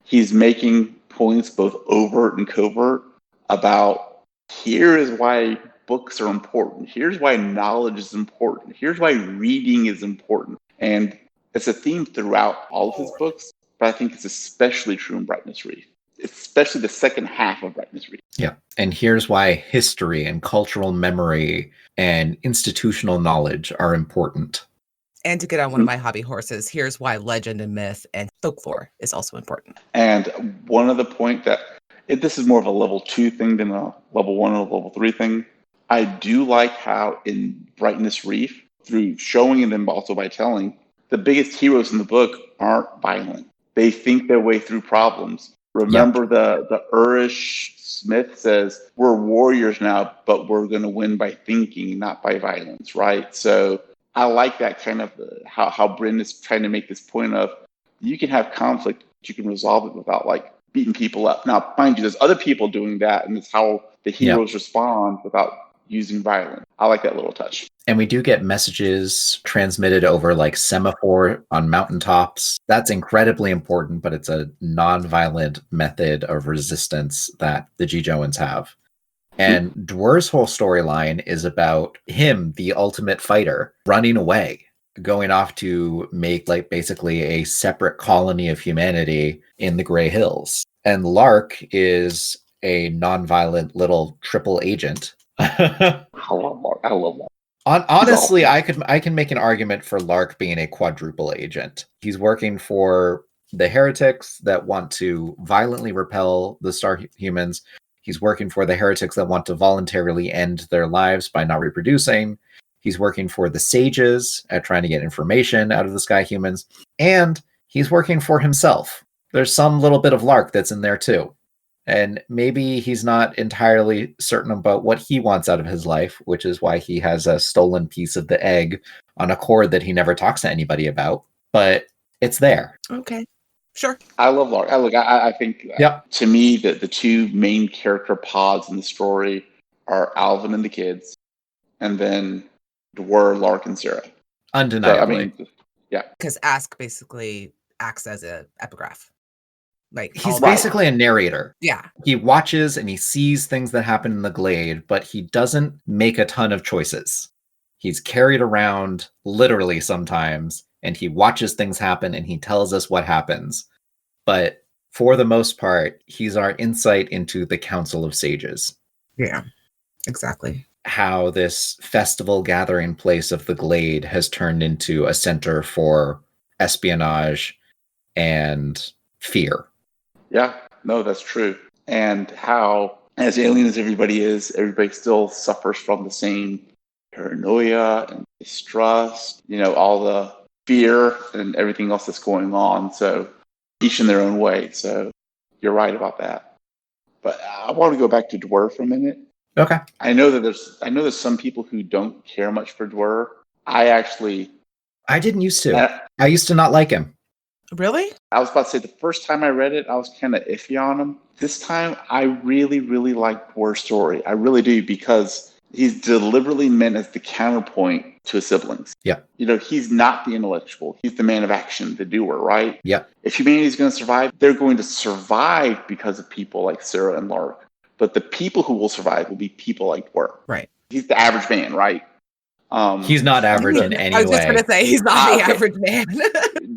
he's making points both overt and covert about here is why books are important. Here's why knowledge is important. Here's why reading is important. And it's a theme throughout all of his books, but I think it's especially true in Brightness Reef, especially the second half of Brightness Reef. Yeah. And here's why history and cultural memory and institutional knowledge are important. And to get on one of my hobby horses, here's why legend and myth and folklore is also important. And one other point that this is more of a level 2 thing than a level 1 or level 3 thing. I do like how in Brightness Reef, through showing and then also by telling, the biggest heroes in the book aren't violent. They think their way through problems. Remember the Urish Smith says, we're warriors now, but we're going to win by thinking, not by violence, right? So I like that kind of how Bryn is trying to make this point of you can have conflict, but you can resolve it without like beating people up. Now, mind you, there's other people doing that, and it's how the heroes respond without using violence. I like that little touch. And we do get messages transmitted over like semaphore on mountaintops. That's incredibly important, but it's a non-violent method of resistance that the Jijoans have. And Dwer's whole storyline is about him, the ultimate fighter, running away, going off to make like basically a separate colony of humanity in the Grey Hills. And Lark is a non-violent little triple agent. I love Lark. Honestly, I can make an argument for Lark being a quadruple agent. He's working for the heretics that want to violently repel the Star Humans. He's working for the heretics that want to voluntarily end their lives by not reproducing. He's working for the sages at trying to get information out of the Sky Humans. And he's working for himself. There's some little bit of Lark that's in there too. And maybe he's not entirely certain about what he wants out of his life, which is why he has a stolen piece of the egg on a cord that he never talks to anybody about. But it's there. Okay. Sure. I love Lark. I think to me that the two main character pods in the story are Alvin and the kids, and then Dwer, Lark, and Sarah. Undeniably. So, because Ask basically acts as an epigraph. Like he's basically a narrator. Yeah. He watches and he sees things that happen in the glade, but he doesn't make a ton of choices. He's carried around literally sometimes, and he watches things happen and he tells us what happens. But for the most part, he's our insight into the Council of Sages. Yeah, exactly. How this festival gathering place of the glade has turned into a center for espionage and fear. Yeah, no, that's true. And how, as alien as everybody still suffers from the same paranoia and distrust, all the fear and everything else that's going on. So each in their own way. So you're right about that. But I want to go back to Dwer for a minute. Okay. I know there's some people who don't care much for Dwer. I didn't used to. I used to not like him. Really? I was about to say the first time I read it, I was kind of iffy on him. This time, I really, really like Dwer's story. I really do, because he's deliberately meant as the counterpoint to his siblings. Yeah. He's not the intellectual. He's the man of action, the doer, right? Yeah. If humanity is going to survive, they're going to survive because of people like Sarah and Lark. But the people who will survive will be people like Dwer. Right. He's the average man, right? He's not average in any way. I was just going to say, he's not the average man.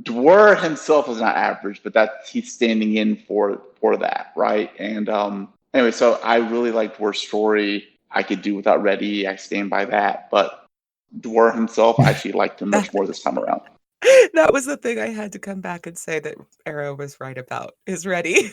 Dwer himself is not average, but he's standing in for that, right? And anyway, so I really like Dwer's story. I could do without Reddy. I stand by that. But Dwar himself, I actually liked him much more this time around. That was the thing I had to come back and say that Arrow was right about, is ready.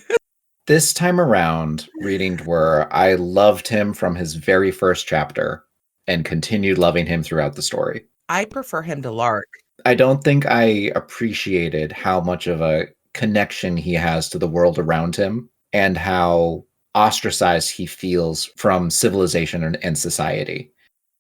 This time around, reading Dwar, I loved him from his very first chapter and continued loving him throughout the story. I prefer him to Lark. I don't think I appreciated how much of a connection he has to the world around him and how ostracized he feels from civilization and society.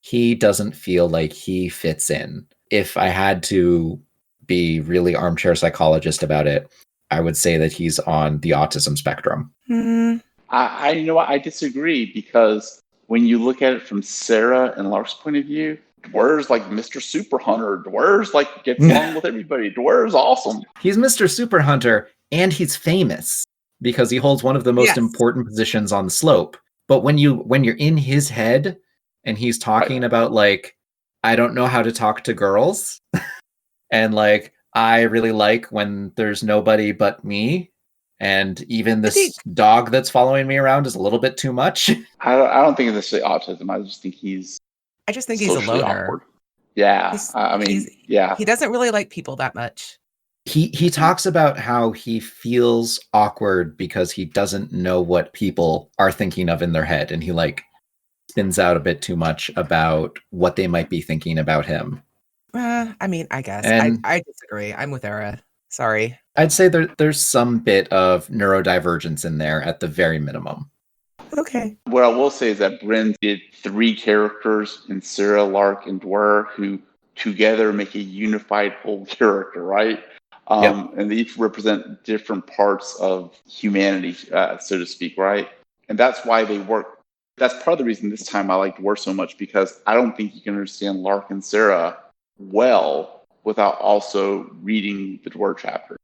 He doesn't feel like he fits in. If I had to be really armchair psychologist about it, I would say that he's on the autism spectrum. I you know what, I disagree, because when you look at it from Sarah and Lark's point of view, Dwar's like Mr. Super Hunter. Dwar's like gets along with everybody. Dwar's awesome. He's Mr. Super Hunter, and he's famous because he holds one of the most Yes. important positions on the slope. But when you're in his head and he's talking about like, I don't know how to talk to girls, and like, I really like when there's nobody but me, and even this dog that's following me around is a little bit too much. I don't think it's necessarily autism. I just think he's he's a loner. awkward. Yeah, yeah. He doesn't really like people that much. He talks about how he feels awkward because he doesn't know what people are thinking of in their head, and he like spins out a bit too much about what they might be thinking about him. I mean, I guess I disagree. I'm with Era. Sorry. I'd say there's some bit of neurodivergence in there at the very minimum. Okay. What I will say is that Bryn did 3 characters in Sarah, Lark, and Dwar who together make a unified whole character, right? And they each represent different parts of humanity, so to speak, right? And that's why they work. That's part of the reason this time I like Dwar so much, because I don't think you can understand Lark and Sarah well without also reading the Dwar chapter.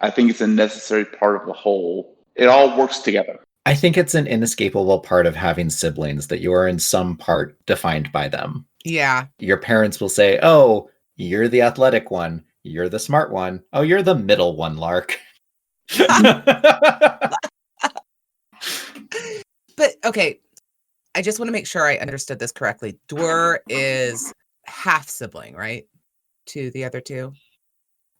I think it's a necessary part of the whole. It all works together. I think it's an inescapable part of having siblings that you are in some part defined by them. Yeah. Your parents will say, oh, you're the athletic one. You're the smart one. Oh, you're the middle one, Lark. But, okay, I just want to make sure I understood this correctly. Dwar is half sibling, right? To the other two?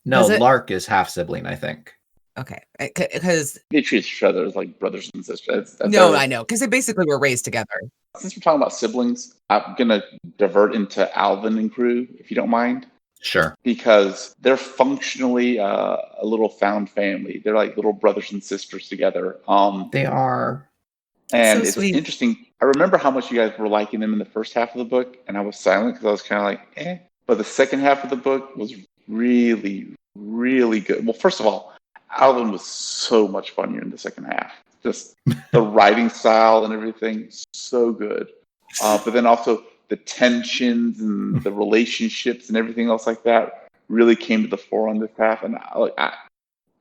No, Lark is half sibling, I think. Okay, because they treat each other as like brothers and sisters. I know, because they basically were raised together. Since we're talking about siblings, I'm gonna divert into Alvin and crew, if you don't mind. Sure. Because they're functionally a little found family. They're like little brothers and sisters together. They are. And so it's sweet. Interesting. I remember how much you guys were liking them in the first half of the book, and I was silent because I was kind of like, eh. But the second half of the book was really, really good. Well, first of all, Alvin was so much funnier in the second half. Just the writing style and everything, so good. But then also the tensions and the relationships and everything else like that really came to the fore on this half. And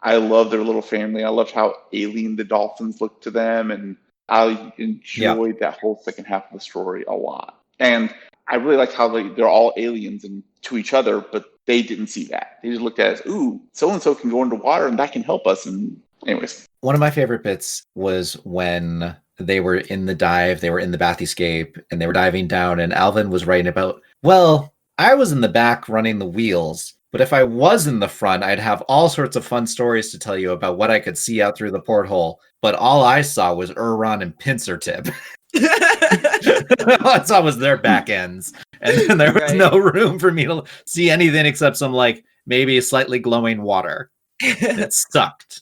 I love their little family. I loved how alien the dolphins looked to them. And I enjoyed that whole second half of the story a lot. And I really liked how they're all aliens and to each other, but they didn't see that. They just looked at it as, ooh, so-and-so can go into water and that can help us. And anyways. One of my favorite bits was when they were in the dive, they were in the bathyscape, and they were diving down, and Alvin was writing about, well, I was in the back running the wheels, but if I was in the front, I'd have all sorts of fun stories to tell you about what I could see out through the porthole, but all I saw was Uron and Pincer Tip. All I saw was their back ends, and there was no room for me to see anything except some, like, maybe slightly glowing water. It sucked.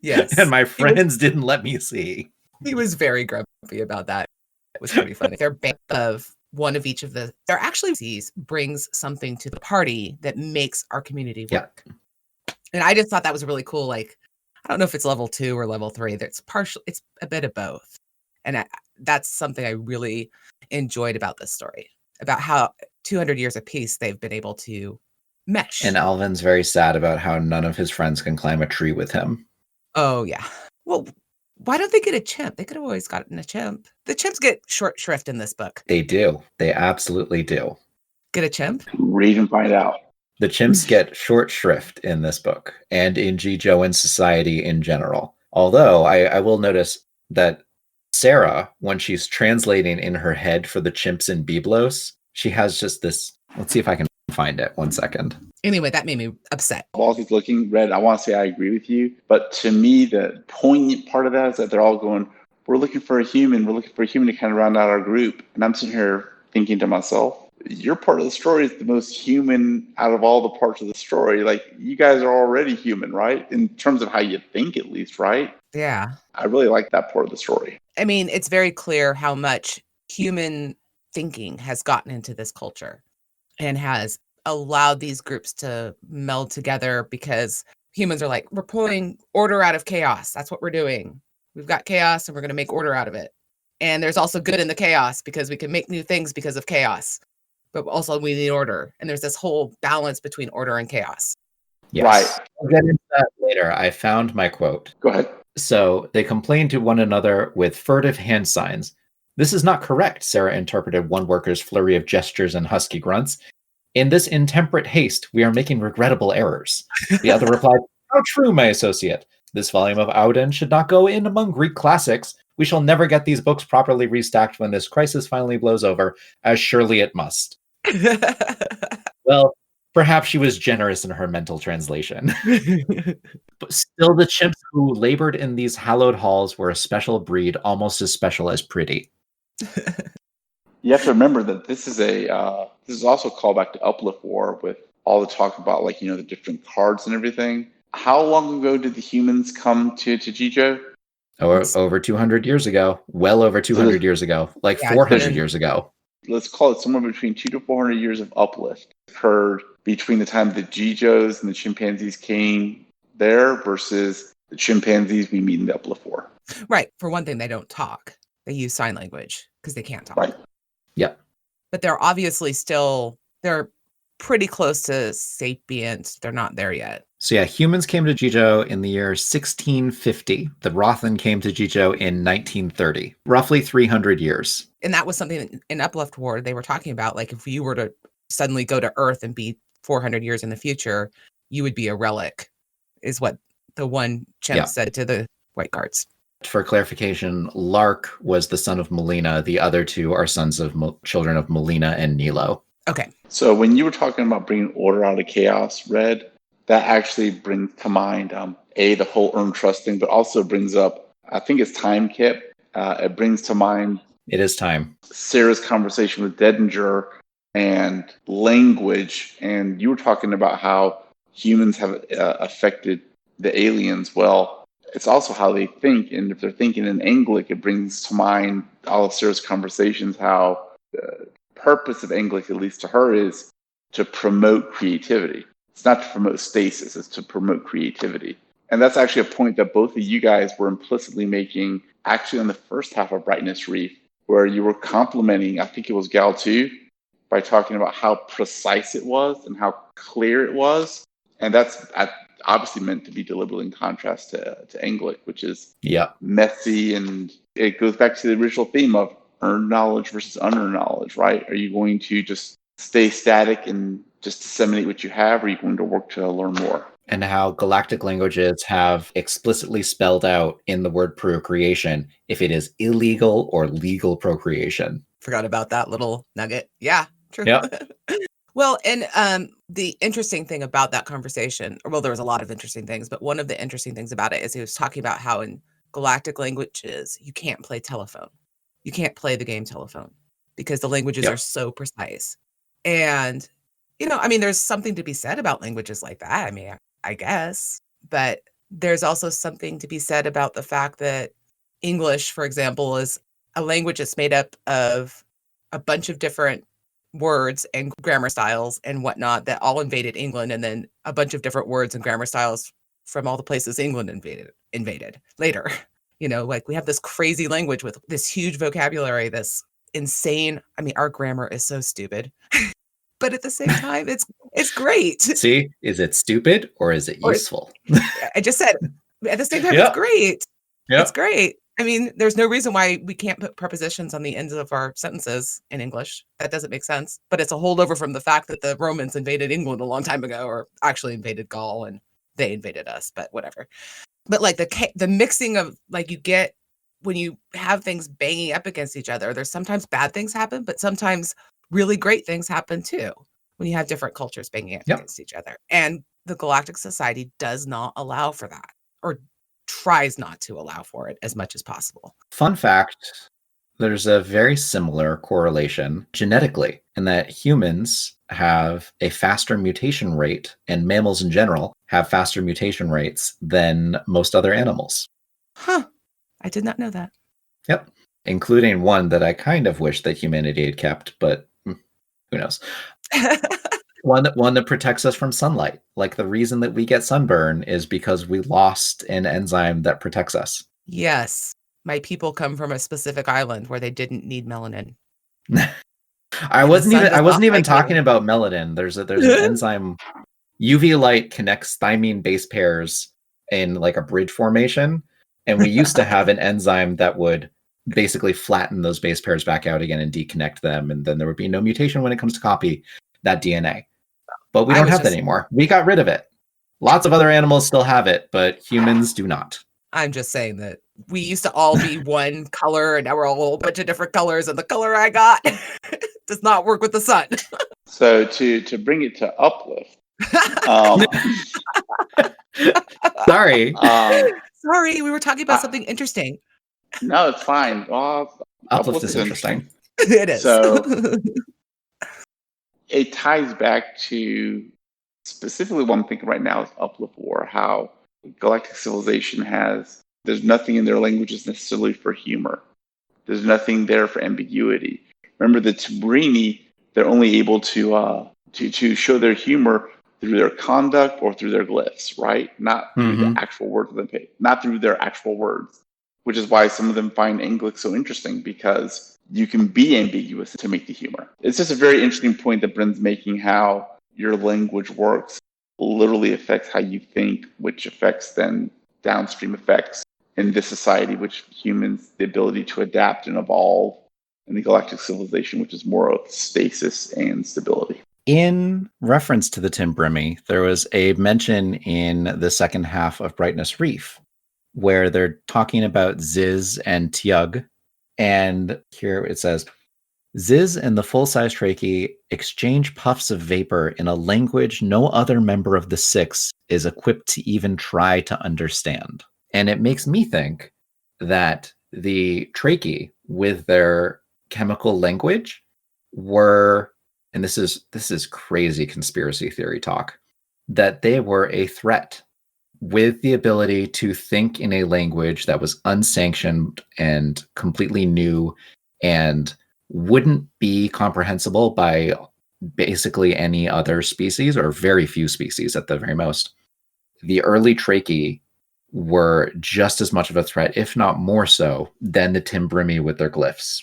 Yes. And my friends didn't let me see. He was very grumpy about that. It was pretty funny. Their band of one of each of the, they're actually brings something to the party that makes our community work. Yeah. And I just thought that was really cool. Like, I don't know if it's level 2 or level 3. It's a bit of both. And that's something I really enjoyed about this story, about how 200 years of peace they've been able to mesh. And Alvin's very sad about how none of his friends can climb a tree with him. Oh, yeah. Well, why don't they get a chimp? They could have always gotten a chimp. The chimps get short shrift in this book. They do. They absolutely do. Get a chimp? Read and find out. The chimps get short shrift in this book and in Jijo and society in general. Although I will notice that Sarah, when she's translating in her head for the chimps in Byblos, she has just this Let's see if I can find it. 1 second. Anyway, that made me upset. While he's looking, Red, I want to say I agree with you. But to me, the poignant part of that is that they're all going, we're looking for a human. We're looking for a human to kind of round out our group. And I'm sitting here thinking to myself, your part of the story is the most human out of all the parts of the story. Like, you guys are already human, right? In terms of how you think, at least, right? Yeah. I really like that part of the story. I mean, it's very clear how much human thinking has gotten into this culture and has allowed these groups to meld together, because humans are like, we're pulling order out of chaos. That's what we're doing. We've got chaos and we're going to make order out of it. And there's also good in the chaos because we can make new things because of chaos. But also we need order. And there's this whole balance between order and chaos. Yes. Right. I'll get into that later. I found my quote. Go ahead. So they complained to one another with furtive hand signs. This is not correct, Sarah interpreted one worker's flurry of gestures and husky grunts. In this intemperate haste, we are making regrettable errors. The other replied, how true, my associate. This volume of Auden should not go in among Greek classics. We shall never get these books properly restacked when this crisis finally blows over, as surely it must. Well, perhaps she was generous in her mental translation. But still, the chimps who labored in these hallowed halls were a special breed, almost as special as pretty. You have to remember that this is also a callback to Uplift War, with all the talk about, like, the different cards and everything. How long ago did the humans come to Jijo? Over 200 years ago. Well over 200 years ago. Like 400 years ago. Let's call it somewhere between 200 to 400 years of uplift occurred between the time the Jijos and the chimpanzees came there versus the chimpanzees we meet in the Uplift War. Right. For one thing, they don't talk. They use sign language because they can't talk. Right. Yep. But they're obviously they're pretty close to sapient. They're not there yet. So yeah, humans came to Jijo in the year 1650. The Rothan came to Jijo in 1930. Roughly 300 years. And that was something in Uplift War they were talking about. Like, if you were to suddenly go to Earth and be 400 years in the future, you would be a relic, is what the one chimp said to the white guards. For clarification, Lark was the son of Melina. The other two are sons of children of Melina and Nilo. Okay. So when you were talking about bringing order out of chaos, Red, that actually brings to mind, the whole earn trust thing, but also brings up, I think it's time, Kip. It brings to mind. It is time. Sarah's conversation with Dedinger and language. And you were talking about how humans have affected the aliens. Well, it's also how they think. And if they're thinking in Anglic, it brings to mind all of Sarah's conversations, how the purpose of Anglic, at least to her, is to promote creativity. It's not to promote stasis, it's to promote creativity. And that's actually a point that both of you guys were implicitly making actually in the first half of Brightness Reef, where you were complimenting, I think it was Gal too, by talking about how precise it was and how clear it was. And that's obviously meant to be deliberately in contrast to Anglic, which is messy. And it goes back to the original theme of earned knowledge versus unearned knowledge, right? Are you going to just stay static and just disseminate what you have, or are you going to work to learn more? And how galactic languages have explicitly spelled out in the word procreation if it is illegal or legal procreation. Forgot about that little nugget. Yeah, true. Yeah. Well, and the interesting thing about that conversation, well, there was a lot of interesting things, but one of the interesting things about it is he was talking about how in galactic languages, you can't play telephone. You can't play the game telephone because the languages are so precise. And, there's something to be said about languages like that. I mean, I guess, but there's also something to be said about the fact that English, for example, is a language that's made up of a bunch of different words and grammar styles and whatnot that all invaded England, and then a bunch of different words and grammar styles from all the places England invaded later. Like, we have this crazy language with this huge vocabulary, this insane. I mean, our grammar is so stupid, but at the same time, it's great. See, is it stupid or is it useful? I just said at the same time, it's great. Yep. It's great. I mean, there's no reason why we can't put prepositions on the ends of our sentences in English. That doesn't make sense. But it's a holdover from the fact that the Romans invaded England a long time ago, or actually invaded Gaul, and they invaded us, but whatever. But like the mixing of, like, you get when you have things banging up against each other, there's sometimes bad things happen, but sometimes really great things happen too. when you have different cultures banging Yep. against each other. And the Galactic Society does not allow for that, or tries not to allow for it as much as possible. Fun fact, there's a very similar correlation genetically in that humans have a faster mutation rate, and mammals in general have faster mutation rates than most other animals. Huh. I did not know that. Yep. Including one that I kind of wish that humanity had kept, but who knows? One that protects us from sunlight. Like, the reason that we get sunburn is because we lost an enzyme that protects us. Yes. My people come from a specific island where they didn't need melanin. I And the wasn't sun even does not like talking you. about melanin. There's an enzyme. UV light connects thymine base pairs in like a bridge formation, and we used to have an enzyme that would basically flatten those base pairs back out again and deconnect them, and then there would be no mutation when it comes to copy that DNA. But we don't have that anymore. We got rid of it. Lots of other animals still have it, but humans do not. I'm just saying that we used to all be one color, and now we're all a whole bunch of different colors, and the color I got does not work with the sun. So to bring it to Uplift, Sorry. Sorry, we were talking about something interesting. No, it's fine. Uplift is interesting. It is. So it ties back to specifically what I'm thinking right now is Uplift War, how galactic civilization there's nothing in their languages necessarily for humor. There's nothing there for ambiguity. Remember, the Tabrini, they're only able to show their humor through their conduct or through their glyphs, right? Not through the actual words of the page, not through their actual words, which is why some of them find English so interesting, because you can be ambiguous to make the humor. It's just a very interesting point that Bryn's making, how your language works literally affects how you think, which affects then downstream effects in this society, which humans, the ability to adapt and evolve, in the galactic civilization, which is more of stasis and stability. In reference to the Timbrimi, there was a mention in the second half of Brightness Reef where they're talking about Ziz and Tiug. And here it says, Ziz and the full-size Trachea exchange puffs of vapor in a language no other member of the Six is equipped to even try to understand. And it makes me think that the Trachea, with their chemical language, were, and this is crazy conspiracy theory talk, that they were a threat with the ability to think in a language that was unsanctioned and completely new and wouldn't be comprehensible by basically any other species, or very few species at the very most. The early Trachea were just as much of a threat, if not more so, than the Timbrimi with their glyphs,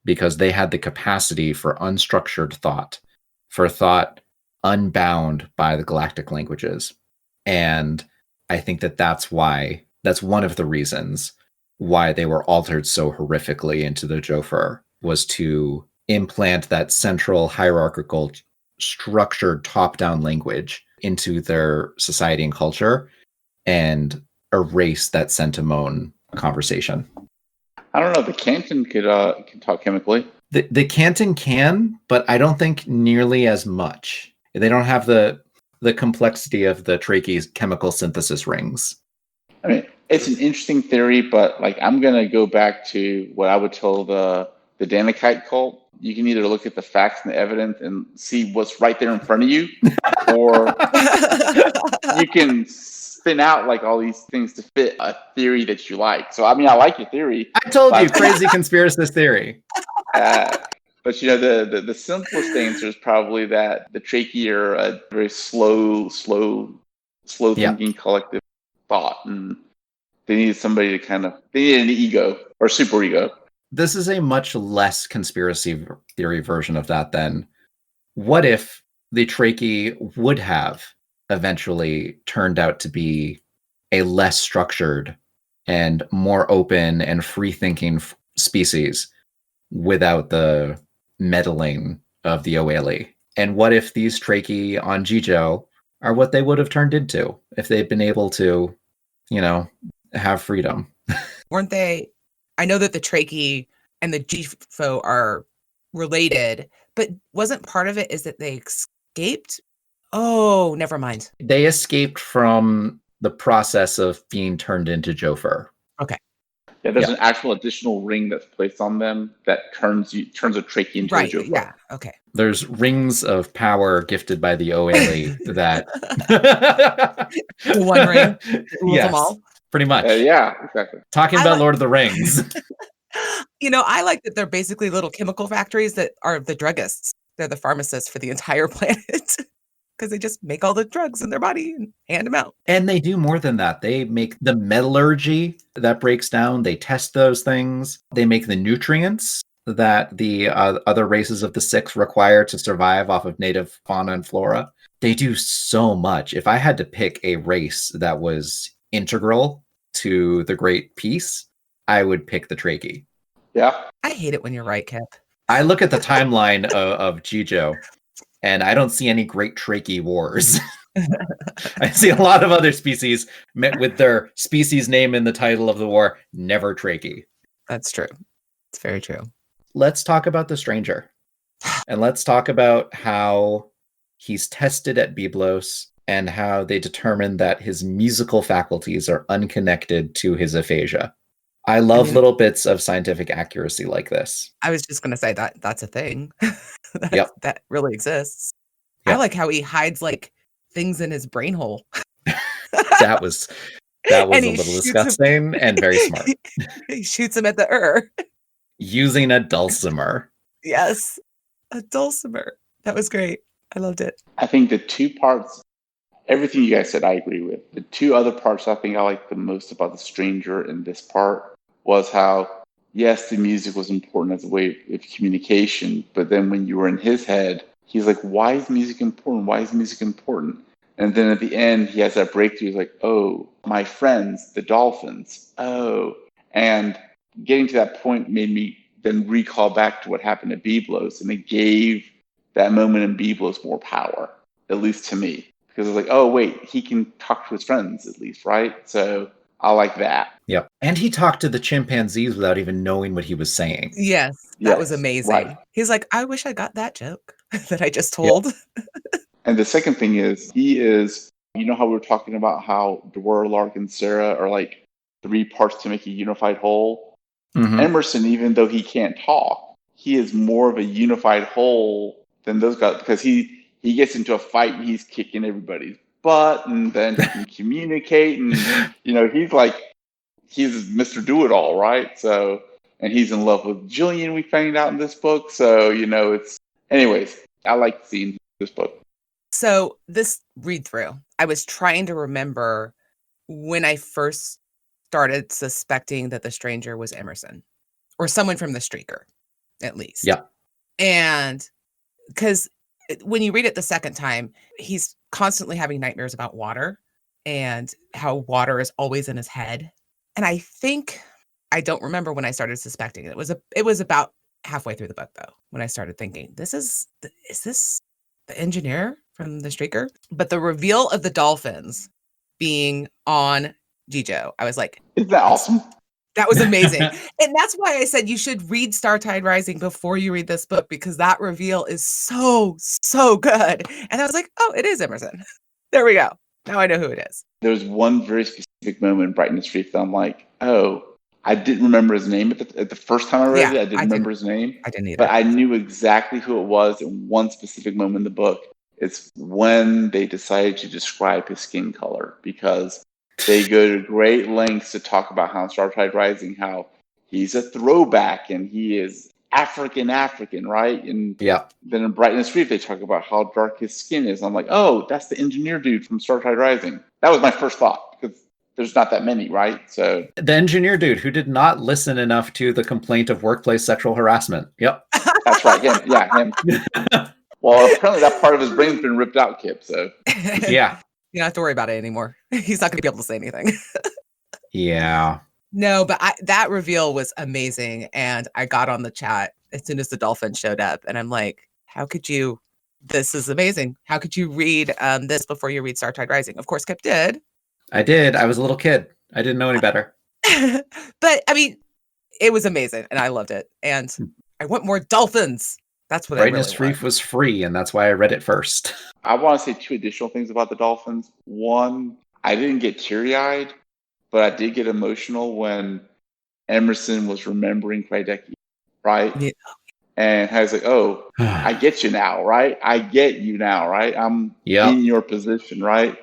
because they had the capacity for unstructured thought, for thought unbound by the galactic languages. And I think that's one of the reasons why they were altered so horrifically into the Jofur, was to implant that central hierarchical structured top-down language into their society and culture and erase that Centimone conversation. I don't know. The Canton can talk chemically. The Canton can, but I don't think nearly as much. They don't have the complexity of the Trachea's chemical synthesis rings. I mean, it's an interesting theory, but like, I'm gonna go back to what I would tell the Danakite cult. You can either look at the facts and the evidence and see what's right there in front of you, or you can spin out like all these things to fit a theory that you like. So, I mean, I like your theory. I told you, crazy conspiracist theory. But you know, the simplest answer is probably that the Trachea are a very slow thinking collective thought, and they needed somebody to they needed an ego or super ego. This is a much less conspiracy theory version of that then. What if the Trachea would have eventually turned out to be a less structured and more open and free-thinking species without the meddling of the Oeli? And what if these Trachea on Jijo are what they would have turned into if they'd been able to, have freedom? Weren't they? I know that the Trachea and the Jijo are related, but wasn't part of it is that they escaped? Oh, never mind. They escaped from the process of being turned into Jofur. Okay. Yeah, there's an actual additional ring that's placed on them that turns a trachea into a Jofur. Yeah. Okay. There's rings of power gifted by the OLE that the one ring rules them all. Pretty much. Yeah, exactly. Talking about Lord of the Rings. I like that they're basically little chemical factories that are the druggists. They're the pharmacists for the entire planet. Because they just make all the drugs in their body and hand them out. And they do more than that. They make the metallurgy that breaks down. They test those things. They make the nutrients that the other races of the Six require to survive off of native fauna and flora. They do so much. If I had to pick a race that was integral to the Great Peace, I would pick the Trachea. Yeah. I hate it when you're right, Kip. I look at the timeline of Jijo, and I don't see any great Trachea wars. I see a lot of other species with their species name in the title of the war, never Trachea. That's true. It's very true. Let's talk about the Stranger. And let's talk about how he's tested at Byblos and how they determine that his musical faculties are unconnected to his aphasia. I love little bits of scientific accuracy like this. I was just going to say that that's a thing. That really exists. Yep. I like how he hides like things in his brain hole. that was a little disgusting and very smart. He shoots him at the using a dulcimer. Yes, a dulcimer. That was great. I loved it. I think the two parts, everything you guys said, I agree with. The two other parts I think I like the most about the Stranger in this part was how, yes, the music was important as a way of communication, but then when you were in his head, he's like, why is music important? Why is music important? And then at the end, he has that breakthrough. He's like, oh, my friends, the dolphins. Oh. And getting to that point made me then recall back to what happened at Byblos, and it gave that moment in Byblos more power, at least to me. Because it's like, oh, wait, he can talk to his friends at least, right? So I like that. Yep. And he talked to the chimpanzees without even knowing what he was saying. Yes, that was amazing. Right. He's like, I wish I got that joke that I just told. Yep. And the second thing is, he is, you know how we were talking about how Dora, Lark, and Sarah are like 3 parts to make a unified whole? Mm-hmm. Emerson, even though he can't talk, he is more of a unified whole than those guys, because he gets into a fight and he's kicking everybody's butt, and then he can communicate, and he's Mr. Do-It-All, right? So, and he's in love with Jillian, we find out in this book. So, anyways, I like seeing this book. So this read through, I was trying to remember when I first started suspecting that the Stranger was Emerson or someone from the Streaker, at least. Yeah. And because when you read it the second time, he's constantly having nightmares about water and how water is always in his head. And I think, I don't remember when I started suspecting it. It was about halfway through the book, though, when I started thinking, is this the engineer from the Streaker? But the reveal of the dolphins being on Jijo, I was like, isn't that awesome? That was amazing. And that's why I said you should read Startide Rising before you read this book, because that reveal is so, so good. And I was like, oh, it is Emerson. There we go. Now I know who it is. There's one very specific moment in Brightness Reef that I'm like, oh, I didn't remember his name at the first time I read it. I didn't remember his name. I didn't either. But I knew exactly who it was in one specific moment in the book. It's when they decided to describe his skin color, because they go to great lengths to talk about how in Startide Rising, how he's a throwback and he is African, right? And then in Brightness Reef, they talk about how dark his skin is. I'm like, oh, that's the engineer dude from Startide Rising. That was my first thought, because there's not that many, right? So the engineer dude who did not listen enough to the complaint of workplace sexual harassment. Yep. That's right. Him. Yeah, him. Well, apparently that part of his brain's been ripped out, Kip. So yeah. You don't have to worry about it anymore. He's not going to be able to say anything. Yeah. No, but that reveal was amazing. And I got on the chat as soon as the dolphin showed up. And I'm like, this is amazing. How could you read this before you read Startide Rising? Of course, Kip did. I did. I was a little kid. I didn't know any better. But I mean, it was amazing and I loved it. And I want more dolphins. That's what Brightness I really Reef want. was free, and that's why I read it first. I want to say 2 additional things about the Dolphins. One, I didn't get teary-eyed, but I did get emotional when Emerson was remembering Kvadeki, right? Yeah. And I was like, oh, I get you now, right? I get you now, right? I'm Yep. in your position, right?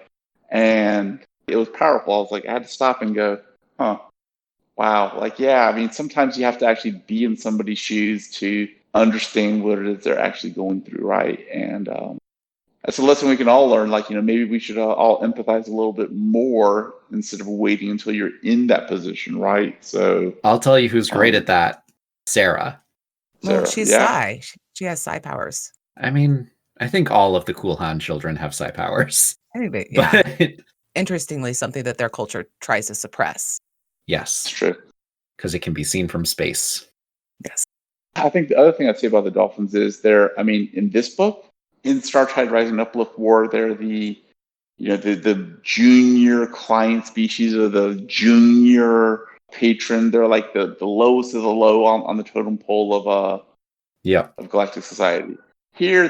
And it was powerful. I was like, I had to stop and go, huh, wow. Like, yeah, I mean, sometimes you have to actually be in somebody's shoes to understand what it is they're actually going through, right? And that's a lesson we can all learn. Like, maybe we should all empathize a little bit more instead of waiting until you're in that position, right? So I'll tell you who's great at that. Sarah. Well, Sarah, she's yeah. Psy. She has Psy powers. I mean, I think all of the Cool Han children have psi powers. Anyway, yeah. But Interestingly, something that their culture tries to suppress. That's yes, true. because it can be seen from space. Yes. I think the other thing I'd say about the Dolphins is in this book, in Star Tide Rising Uplift War, they're the junior client species or the junior patron. They're like the lowest of the low on the totem pole of Galactic Society. Here,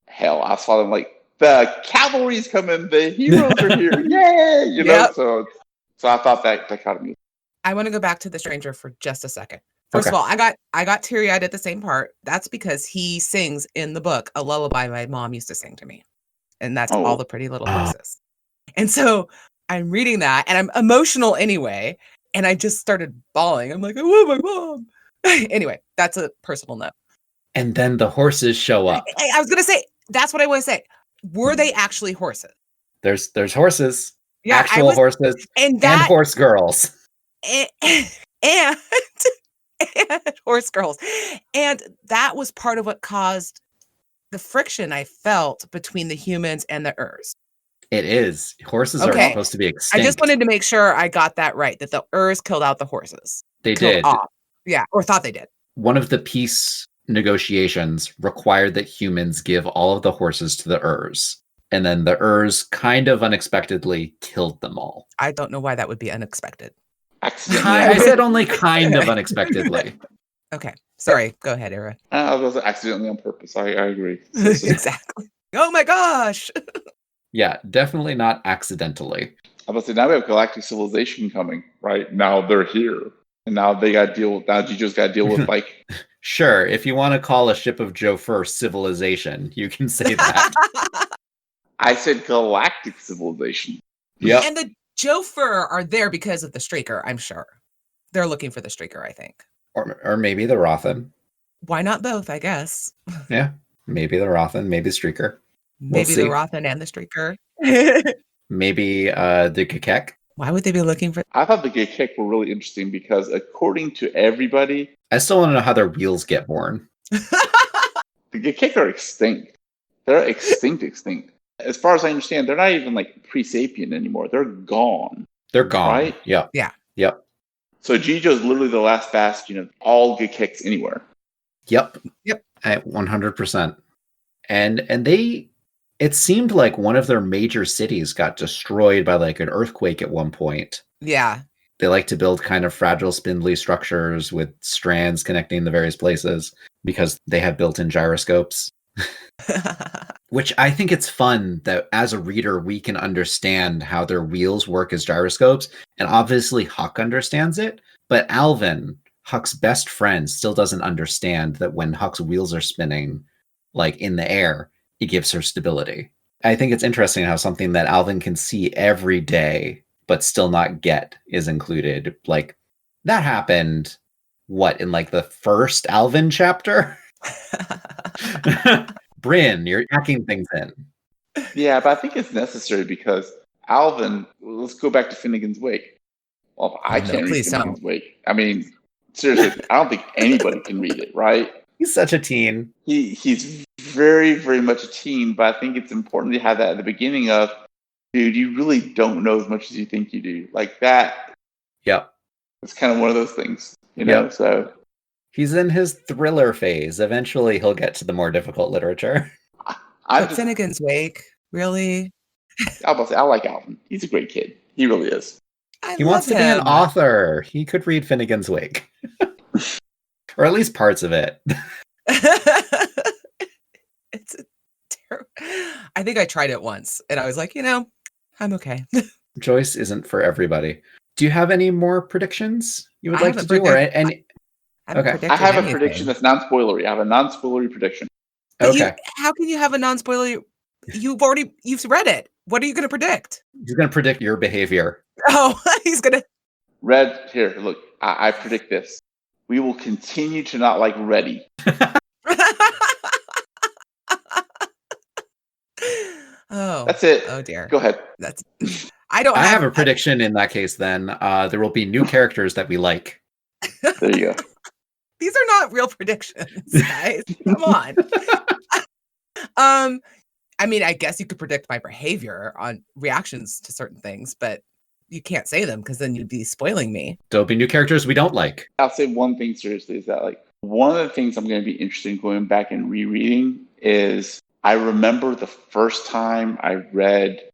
hell, I saw them like the cavalry's coming, the heroes are here, yay! Yep. So I thought that kind of. I want to go back to the stranger for just a second. First Okay. of all, I got teary-eyed at the same part. That's because he sings in the book a lullaby my mom used to sing to me. And that's All the Pretty Little Horses. And so I'm reading that and I'm emotional anyway. And I just started bawling. I'm like, I love my mom. Anyway, that's a personal note. And then the horses show up. I was going to say, that's what I want to say. Were they actually horses? There's horses. Yeah, actual horses and horse girls. And horse girls. And that was part of what caused the friction I felt between the humans and the Urs. It is. Horses are supposed to be extinct. I just wanted to make sure I got that right, that the Urs killed out the horses. They did. Off. Yeah, or thought they did. One of the peace negotiations required that humans give all of the horses to the Urs. And then the Urs kind of unexpectedly killed them all. I don't know why that would be unexpected. I said only kind of unexpectedly. Okay. Sorry. Go ahead, Era. I was accidentally on purpose. I agree. Exactly. Oh my gosh. Yeah, definitely not accidentally. I was say now we have galactic civilization coming, right? Now they're here. And now they got to deal with, now Jijo's got to deal with like. Sure, if you want to call a ship of Joe first civilization, you can say that. I said galactic civilization. Yeah. And the Jofer are there because of the Streaker, I'm sure. They're looking for the Streaker, I think. Or maybe the Rothan. Why not both, I guess? Yeah, maybe the Rothan, maybe the Streaker. Maybe the Rothan and the Streaker. Maybe the Gakek. Why would they be looking for? I thought the Gakek were really interesting because according to everybody, I still want to know how their wheels get born. The Gakek are extinct. They're extinct. As far as I understand, they're not even like pre-sapient anymore. They're gone. They're gone. Right? Yep. Yeah. Yep. So Jijo's literally the last bastion of all Gakeks anywhere. Yep. Yep. At 100%. And they, it seemed like one of their major cities got destroyed by like an earthquake at one point. Yeah. They like to build kind of fragile, spindly structures with strands connecting the various places because they have built-in gyroscopes. Which I think it's fun that as a reader, we can understand how their wheels work as gyroscopes. And obviously Huck understands it, but Alvin, Huck's best friend, still doesn't understand that when Huck's wheels are spinning, like in the air, it gives her stability. I think it's interesting how something that Alvin can see every day, but still not get is included. Like that happened, in like the first Alvin chapter? Bryn, you're hacking things in. Yeah, but I think it's necessary because Alvin, let's go back to Finnegan's Wake. Well, I can't read Finnegan's Wake. I mean, seriously, I don't think anybody can read it, right? He's such a teen. He's very, very much a teen, but I think it's important to have that at the beginning of, dude, you really don't know as much as you think you do. Like that. Yep. It's kind of one of those things, you know, so. He's in his thriller phase. Eventually, he'll get to the more difficult literature. Finnegan's Wake, really? I like Alvin. He's a great kid. He really is. He wants to be an author. He could read Finnegan's Wake. Or at least parts of it. It's a terrible. I think I tried it once, and I was like, I'm okay. Joyce isn't for everybody. Do you have any more predictions you would I like to haven't do, or predicted- any? I haven't Okay. I predicted have a anything. prediction that's non-spoilery. I have a non-spoilery prediction. But Okay. how can you have a non-spoiler? You've read it. What are you going to predict? He's going to predict your behavior. Oh, he's going to. Red, here, look, I predict this. We will continue to not like Ready. Oh, That's it. Oh dear. Go ahead. I have a prediction in that case. Then there will be new characters that we like. There you go. These are not real predictions, guys. Come on. I mean, I guess you could predict my behavior on reactions to certain things, but you can't say them because then you'd be spoiling me. There'll be new characters we don't like. I'll say one thing seriously is that, like, one of the things I'm going to be interested in going back and rereading is I remember the first time I read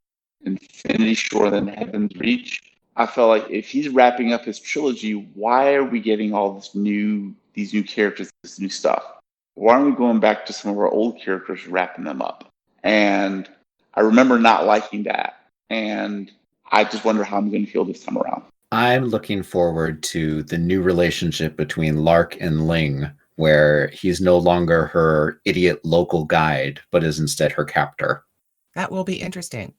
Infinity Shore Than Heaven's Reach. I felt like if he's wrapping up his trilogy, why are we getting all these new characters, this new stuff? Why aren't we going back to some of our old characters, wrapping them up? And I remember not liking that. And I just wonder how I'm going to feel this time around. I'm looking forward to the new relationship between Lark and Ling, where he's no longer her idiot local guide, but is instead her captor. That will be interesting.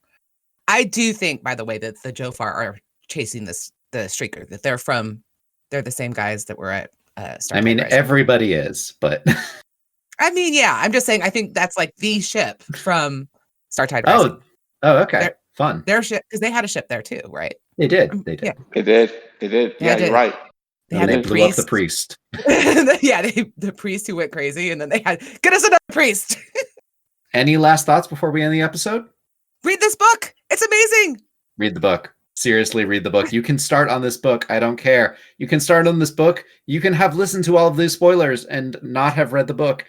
I do think, by the way, that the Jofar are chasing the Streaker, that they're the same guys that were at Star I mean, Rising. everybody is, but... I mean, yeah, I'm just saying, I think that's like the ship from Startide Rising. Oh, okay. Fun. Their ship, because they had a ship there too, right? They did. Yeah. They did. Yeah, you're right. They blew up the priest. Yeah, the priest who went crazy, and then they had, get us another priest. Any last thoughts before we end the episode? Read this book. It's amazing. Read the book. Seriously, read the book. You can start on this book. I don't care. You can start on this book. You can have listened to all of these spoilers and not have read the book.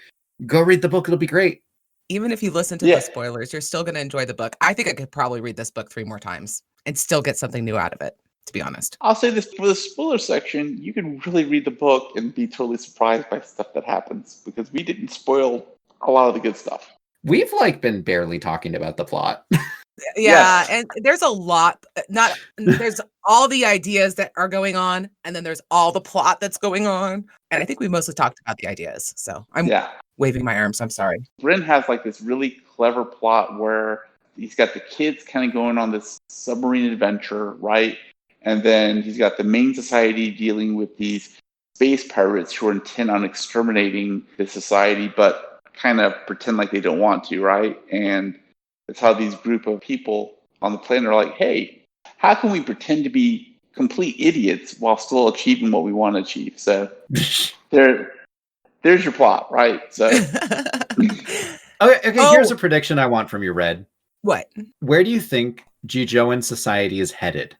Go read the book. It'll be great. Even if you listen to the spoilers, you're still going to enjoy the book. I think I could probably read this book 3 more times and still get something new out of it, to be honest. I'll say this, for the spoiler section, you can really read the book and be totally surprised by stuff that happens, because we didn't spoil a lot of the good stuff. We've been barely talking about the plot. Yeah, and there's a lot. There's all the ideas that are going on, and then there's all the plot that's going on. And I think we mostly talked about the ideas. So I'm waving my arms. I'm sorry. Bryn has like this really clever plot where he's got the kids kind of going on this submarine adventure, right? And then he's got the main society dealing with these space pirates who are intent on exterminating the society, but kind of pretend like they don't want to, right? And it's how these group of people on the planet are like, hey, how can we pretend to be complete idiots while still achieving what we want to achieve? So there's your plot, right? So okay, here's a prediction I want from you, Red. What? Where do you think Jijoan society is headed?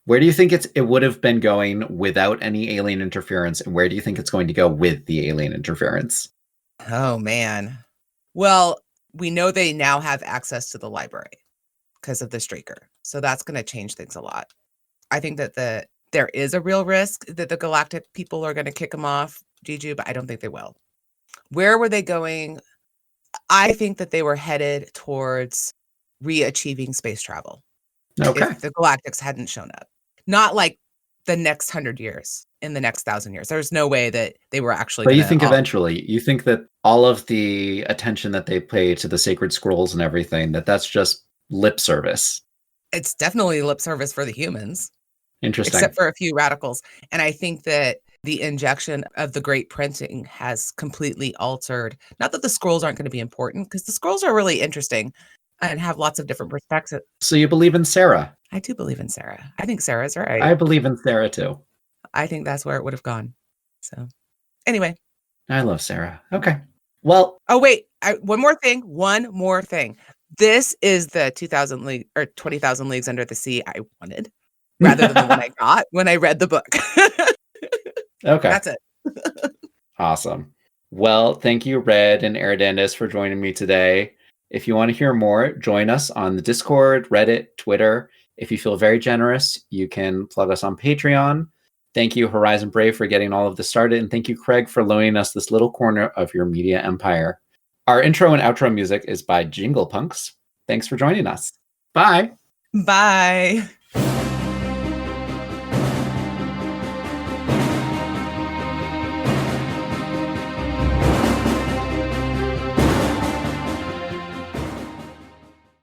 Where do you think it would have been going without any alien interference, and where do you think it's going to go with the alien interference? Oh, man. Well, we know they now have access to the library because of the Streaker. So that's going to change things a lot. I think that there is a real risk that the Galactic people are going to kick them off, Jijo, but I don't think they will. Where were they going? I think that they were headed towards re-achieving space travel. Okay. If the Galactics hadn't shown up. Not like the next 100 years, in the next 1,000 years. There's no way that they were actually But you think eventually, you think that all of the attention that they pay to the sacred scrolls and everything, that's just lip service. It's definitely lip service for the humans. Interesting. Except for a few radicals. And I think that the injection of the great printing has completely altered, not that the scrolls aren't going to be important, because the scrolls are really interesting and have lots of different perspectives. So you believe in Sarah? I do believe in Sarah. I think Sarah's right. I believe in Sarah too. I think that's where it would have gone. So anyway. I love Sarah. Okay. Well. Oh, wait. One more thing. This is the 2,000 league or 20,000 Leagues Under the Sea I wanted, rather than the one I got when I read the book. Okay. That's it. Awesome. Well, thank you, Red and Eradandis, for joining me today. If you want to hear more, join us on the Discord, Reddit, Twitter. If you feel very generous, you can plug us on Patreon. Thank you, Horizon Brave, for getting all of this started. And thank you, Craig, for loaning us this little corner of your media empire. Our intro and outro music is by Jingle Punks. Thanks for joining us. Bye. Bye.